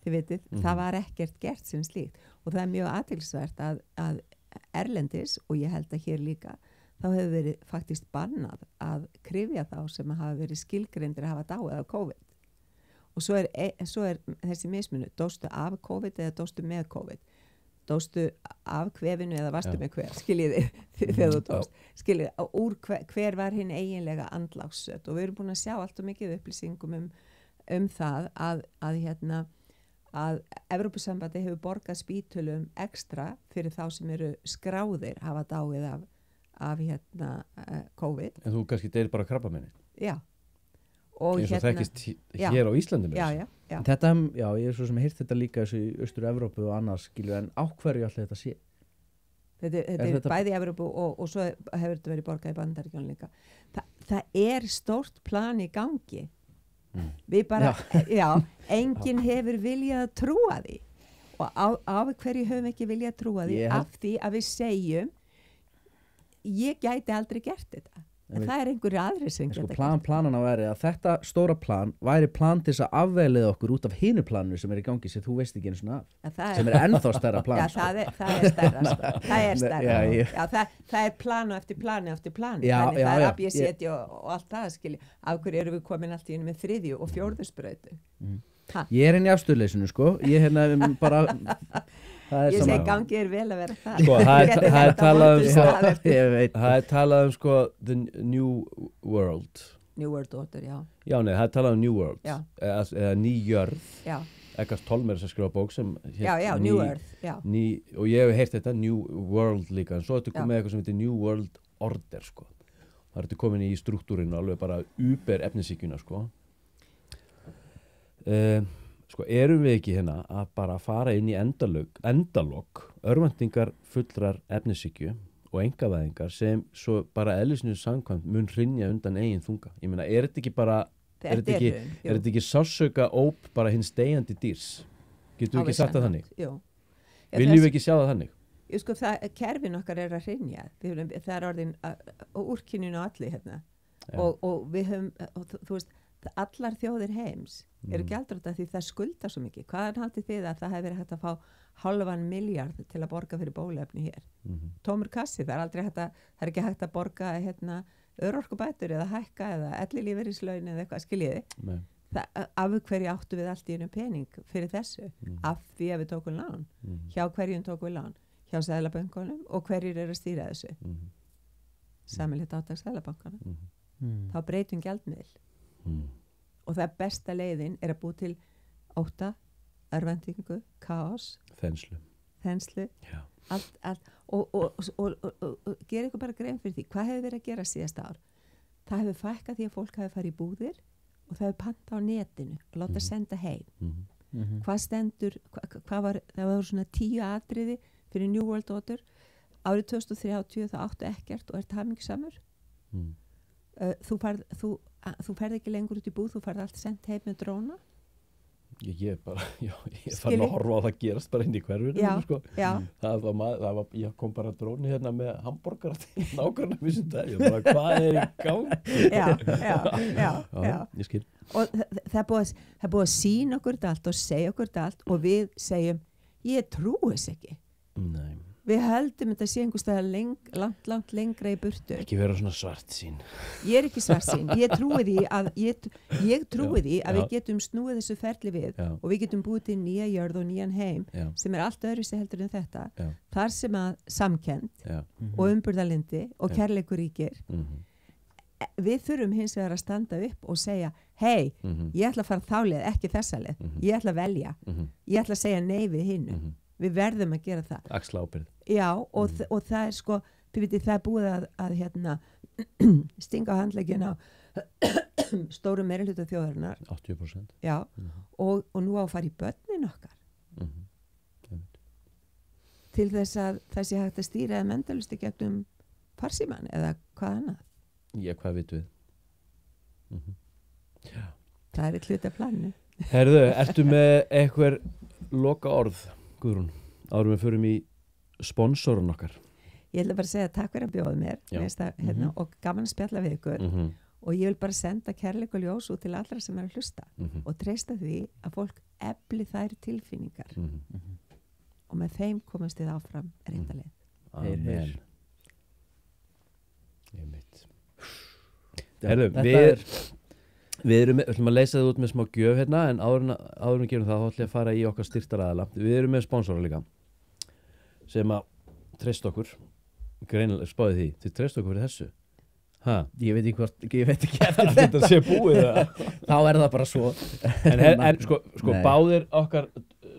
Þið vitið, það var ekkert gert sem slíkt og það er mjög athyglisvert að erlendis og ég held að hér líka, þá hefur verið faktist bannað að kryfja þá sem hafa verið skilgreindir að hafa dáið af COVID. Og svo er þessi mismunu, dóstu af COVID eða dóstu með COVID. Dóstu af kvefinu eða varstu með kvef, skiljiði þegar þú dóst. Skiljiði, úr hver var hinn eiginlega andlássött og við erum búin að sjá allt og mikið upplýsingum það að Evrópusambandi hefur borgað spítölum ekstra fyrir þá sem eru skráðir hafa dáið af COVID. En þú kannski deyr bara krabbameini? Já. Og eins og þekkist hér á Íslandi með þessu. Já. Þetta, ég er svo sem heyrt þetta líka þessu í Austur-Evrópu og annars, skilju, en á hverju alltaf þetta sé? Þetta er bæði í Evrópu og svo hefur þetta verið borgað í Bandaríkjunum líka. Það er stórt plan í gangi. Við bara, enginn hefur viljað að trúa því. Og af hverju höfum ekki viljað að trúa því? Af því að við segjum, ég gæti aldrei gert þetta. En það er einhverju aðri sem geta gert. Planan á að þetta stóra plan væri plan til þess að afveilið okkur út af hinu planinu sem er í gangi sem þú veist ekki einu svona af. Sem er ennþá stærra plan. Já, það er stærra. Það er stærra. Það er planu eftir planu eftir planu. Þannig það er ABCD og allt það, skilji. Af hverju erum við komin allt í einu með 3. og 4. sprautu? Ég er inn í afstöðleysinu, sko. Ég bara... Ég segi gangi vel að vera það. Sko, það er talað um sko the New World. New World Order, já. Já, nei, það er talað um New World. Eða ný jörð. Já. Eckhart Tolle sem skrifa bók sem New Earth, já. Og ég hef heyrt þetta New World líka, en svo ertu komið eitthvað sem heitir New World Order, sko. Það ertu komin í struktúrinu alveg bara über efnisíkjuna, sko. Sko, erum við ekki hérna að bara fara inn í endalok örvæntingar fullrar efnishyggju og einkavæðingar sem svo bara eðlisinu samkvæmt mun hrynja undan eigin þunga. Ég meina, er þetta ekki bara er þetta ekki sársauka óp bara hins deyjandi dýrs? Getum við ekki sagt það þannig? Jú. Viljum við ekki sjá það þannig? Sko, kerfin okkar er að hrynja. Það er orðin úrkynjun og allir hérna. Og við höfum, þú veist, allar þjóðir heims eru gjaldþrota því það skuldar svo mikið. Hvaðan haldið þið að það hefur verið hægt að fá $0,5 miljard til að borga fyrir bóluefni hér? Tómur kassi, það er ekki hægt að borga örorkubætur eða hækka eða ellilífeyrislaun eða eitthvað, skiljiði. Af hverju áttu við allt í einu pening fyrir þessu? Af því að við tókum lán. Hjá hverjum tókum við lán? Hjá Seðlabönkunum og hverjir eru að stýra þessu? Sameiginlegt átak Seðlabankanum. Þá breytum gjaldmiðil. Og það besta leiðin er að búa til ótta, örvæntingu, kaos, þenslu, allt og gera ykkur bara grein fyrir því hvað hefur verið að gera síðasta ár. Það hefur fækkað því að fólk hefur farið í búðir og það hefur panta á netinu og láta senda heim. Hvað stendur, það var svona 10 atriði fyrir New World Order. Árið 2030 það áttu ekkert og hamingjusamur. Þú ferð ekki lengur út í búð, þú ferð allt sendt heim með dróna. Ég fann að horfa á það gerast bara inn í hverfinu, sko. Ég kom bara dróni hérna með hambúrgara til nágranna vissum dag, ég bara, hvað er í gangi? Ég skil. Og það er búið að sýna okkur þetta allt og segja okkur þetta allt og við segjum, ég trúi þess ekki. Nei. við höldum þetta sé einhvers staðar langt lengra í burtu. Ekki vera svona svart sín. Ég er ekki svartsýn, ég trúi því að við getum snúið þessu ferli við og við getum búið til nýja jörð og nýjan heim sem allt öðruvísi heldur en þetta. Þar sem að samkennd og umburðarlyndi og kærleikur ríkir. Við þurfum hins vegar að standa upp og segja, hei, ég ætla að fara þá leið, ekki þessa leið, ég ætla að velja, ég ætla að segja nei við hinnu. Við verðum að gera það. Axla ábyrgð. Já, og það er sko, þið veitir, það er búið að hérna, stinga á handleggina stóru meirihluta þjóðarinnar. 80%. Já, og nú á að fara í börnin okkar. Til þess að það sé hægt að stýra eða mendalusti gegnum farsíman eða hvað annað. Já, hvað vitum við? Það er hluti af planinu. Herðu, ertu með eitthvað loka orð, Guðrún, árum við förum í sponsorun okkar? Ég ætla bara að segja takk fyrir að bjóða mér og gaman að spjalla við ykkur og ég vil bara senda kærleik og ljós út til allra sem er að hlusta og treysta því að fólk efli þær tilfinningar og með þeim komast þið áfram réttarleið. Amen. Ég veit. Herðu, við ætlum að leysa það út með smá gjöf hérna, en áður en við gerum það, þá ætlum ég að fara í okkar styrktaraðala. Við erum með sponsora líka sem að treysta okkur, greinilega spáði því, þið treysta okkur fyrir þessu. Ég veit ekki eftir þetta sé búið það. Þá er það bara svo. En sko báðir okkar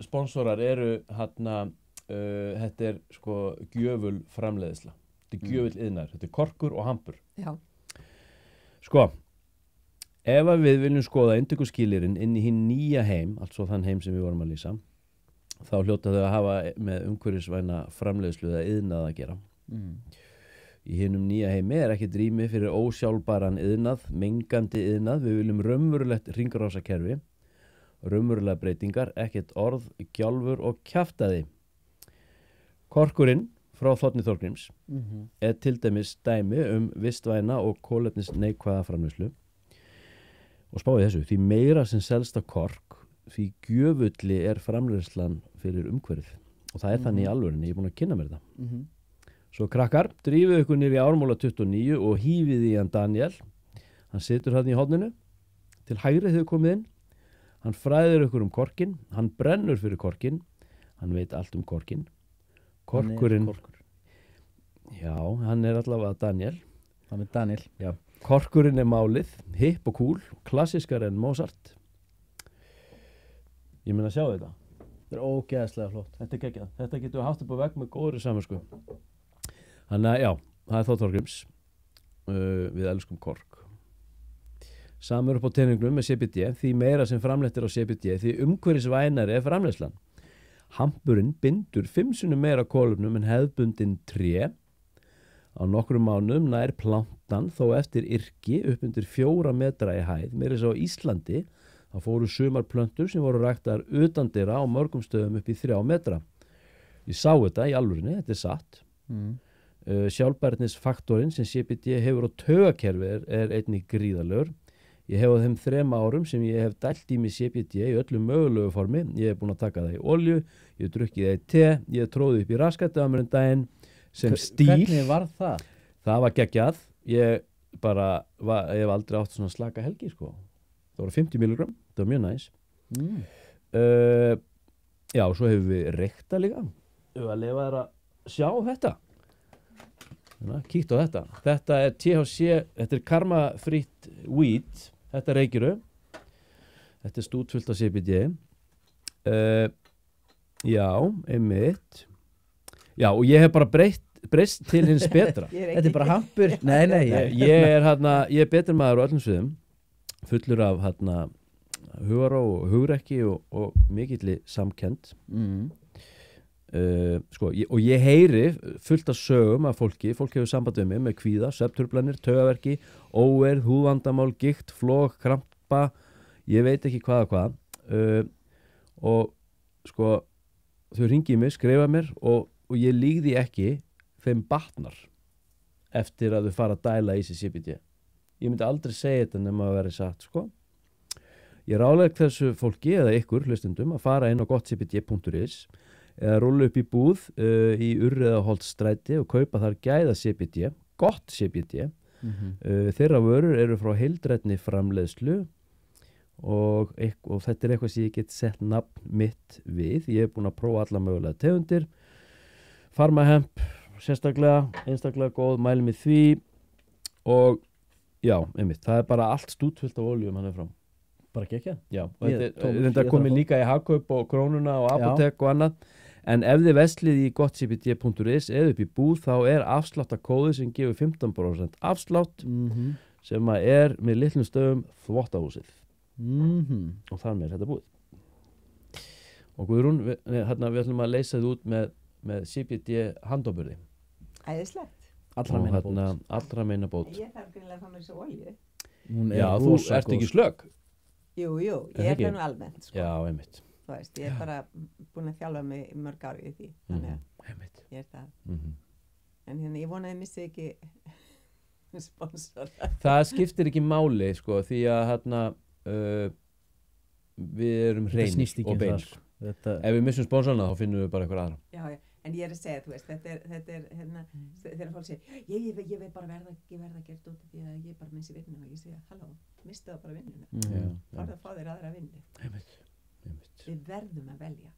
sponsorar eru þetta er sko gjöful framleiðsla. Þetta er gjöfull iðnaður, þetta er korkur og hampur. Já. Sko, ef að við viljum skoða inntökuskilyrðin inn í hinn nýja heim, altså þann heim sem við vorum að lýsa, þá hljóta þau að hafa með umhverfisvæna framleiðslu eða iðnað að gera. Í hinnum nýja heimi er ekkert rými fyrir ósjálfbæran iðnað, mengandi iðnað. Við viljum raunverulegt hringrásakerfi, raunverulega breytingar, ekkert orð, gjálfur og kjaftaði. Korkurinn frá Þ. Þorgríms er til dæmis dæmi vistvæna og kolefnis neikvæða framleiðslu. Og spáði þessu, því meira sem selst af kork, því gjöfulli er framleiðslan fyrir umhverfið. Og það er þannig í alvörinni, ég er búin að kynna mér það. Svo krakkar, drífið ykkur niður í Ármúla 29 og hífið í hann Daniel. Hann situr hann í horninu, til hægri þegar komið inn. Hann fræðir ykkur korkin, hann brennur fyrir korkin, hann veit allt korkin. Korkurinn, já, hann er allavega Daniel. Hann er Daniel, já. Korkurinn er málið, hipp og cool, klassískar en Mozart. Ég meina að sjá þetta. Þetta er ógeðslega flott. Þetta er geggjað. Þetta getur haft upp á vegg með góðri samvisku. Þannig að já, það er Þ. Þorgríms. Við elskum kork. Samur upp á teningnum með CBD, því meira sem framleitt er á CBD, því umhverfisvænari er framleiðslan. Hampurinn bindur 5 sinnum meira kolefnum en hefðbundin tré. Á nokkrum mánuðum nær plantan þó eftir yrki upp undir 4 metra í hæð. Meira svo á Íslandi, þá fóru sumar plöntur sem voru ræktaðar utandira á mörgum stöðum upp í 3 metra. Ég sá þetta í alvörinni, þetta er satt. Sjálfbærnisfaktorinn sem CBD hefur á taugakerfi er einnig gríðarlegur. Ég hef á þeim 3 árum sem ég hef dælt í mig CBD í öllu mögulegu formi. Ég hef búin að taka það í olju, ég hef drukkið það í te, ég hef tróðið upp í raskættu á mér en daginn sem stíl. Hvernig var það? Það var geggjað. Ég hef aldrei átt svona slaka helgi, sko. Það voru 50 milligram, það var mjög næs. Já, svo hefur við reykta líka. Við að lefa þær að sjá þetta. Kíkt á þetta. Þetta er THC, þetta er karmafrýtt weed. Þetta reykiru. Þetta er stútfullt af CBD. Já, einmitt. Já, og ég hef bara breyst til hins betra. Þetta er bara hampur. Nei. Ég er betri maður á öllum sviðum. Fullur af hugaró og hugrekki og mikilli samkennd. Og ég heyri fullt af sögum af fólk hefur samband við mig með kvíða, svefntruflanir, taugaverki, óeirð, húðvandamál, gikt, flog, krampa, ég veit ekki hvað. Og sko, þau hringi í mig, skrifa mér og ég lígði ekki þeim batnar eftir að þau fara að dæla í sig CBD. Ég myndi aldrei segja þetta nema að vera satt, sko. Ég ráðlegg þessu fólki eða ykkur hlustendum að fara inn á gottcbd.is eða rúlla upp í búð í Urriðaholtsstræti og kaupa þar gæða CBD, gott CBD. Þeirra vörur eru frá heildrænni framleiðslu og þetta er eitthvað sem ég get sett nafn mitt við. Ég hef búin að prófa alla mögulega tegundir. Pharmahemp, sérstaklega, einstaklega góð, mæli með því og já, einmitt, það er bara allt stútfullt af oljum hann er frá. Bara ekki? Já, og þetta er komið líka í Hagkaup og Krónuna og Apotek og annað. En ef þið vestlið í gottcbd.is eða upp í búð þá er afsláttakóði sem gefur 15% afslátt sem að er með litlum stöðum þvottahúsið. Og þar með þetta búið. Og Guðrún, við ætlum að leysa þið út með CBD handóburði. Æðislegt. Allra meina bót. Ég þarf greinlega að fá mér þessu olju. Hún Já, þú ert ekki slögg. Jú, ég er það nú almennt, sko. Já, einmitt. Þú veist, ég er bara búin að þjálfa mig í mörg ári í því. Þannig að Einmitt. ég er það. En hérna, ég vona að ég missi ekki sponsor. Það skiptir ekki máli, sko, því að við erum hreinir og beinir. Ef við missum sponsorna þá finnum við bara eitthvað aðra. Já, en ég er að segja, þú veist, þetta er hérna, þegar fólk segir, ég vil bara verða gert út af því að ég bara missi vinnu og ég segja, halló, mistu það bara vinnuna. Farðu að fá þér aðra vinnu. Einmitt. Við verðum að velja.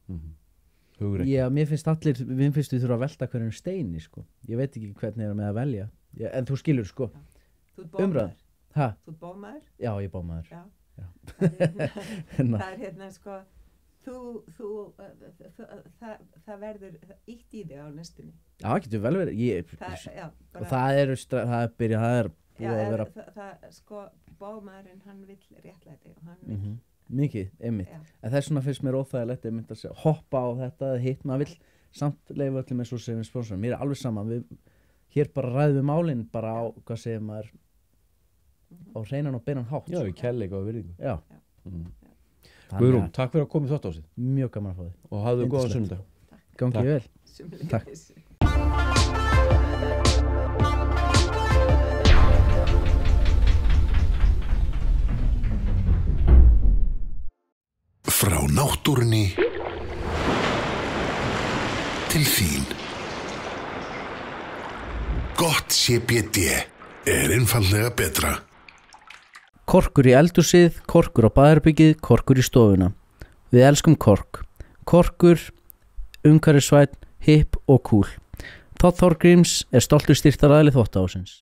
Hugrekki. Já, mér finnst við þurfa að velta hverjum steini, sko. Ég veit ekki hvernig er með að velja. En þú skilur, sko. Þú ert bómaður. Ha? Þú ert bómaður? Já, ég er bómaður. Já. Það er hérna, sko, það verður ítt í þig á næstunni. Já, það getur vel verið. Og það er búið að vera... Sko, bómaðurinn, hann vill réttlæti og hann vill... Mikið, einmitt. En það er svona fyrst mér óþægilegt að hoppa á þetta, hitt, maður vill samt leifa öllum eins og sem við sponsorum. Mér er alveg saman, hér bara ræðum við málinn bara á, hvað segir maður, á hreinan og beinan hátt. Já, í kærleika og virðingu. Já. Guðrún, takk fyrir að koma í þáttásið. Mjög gaman að fá þig. Og hafðu góðan sunnudag. Gangi vel. Takk. Frá náttúrunni til þín. Gott CBD er einfaldlega betra. Korkur í eldhúsið, korkur á baðherbergið, korkur í stofuna. Við elskum Kork. Korkur, umhverfisvænn, hipp og cool. Todd Thorgríms er stoltur styrktaraðili þvottahússins.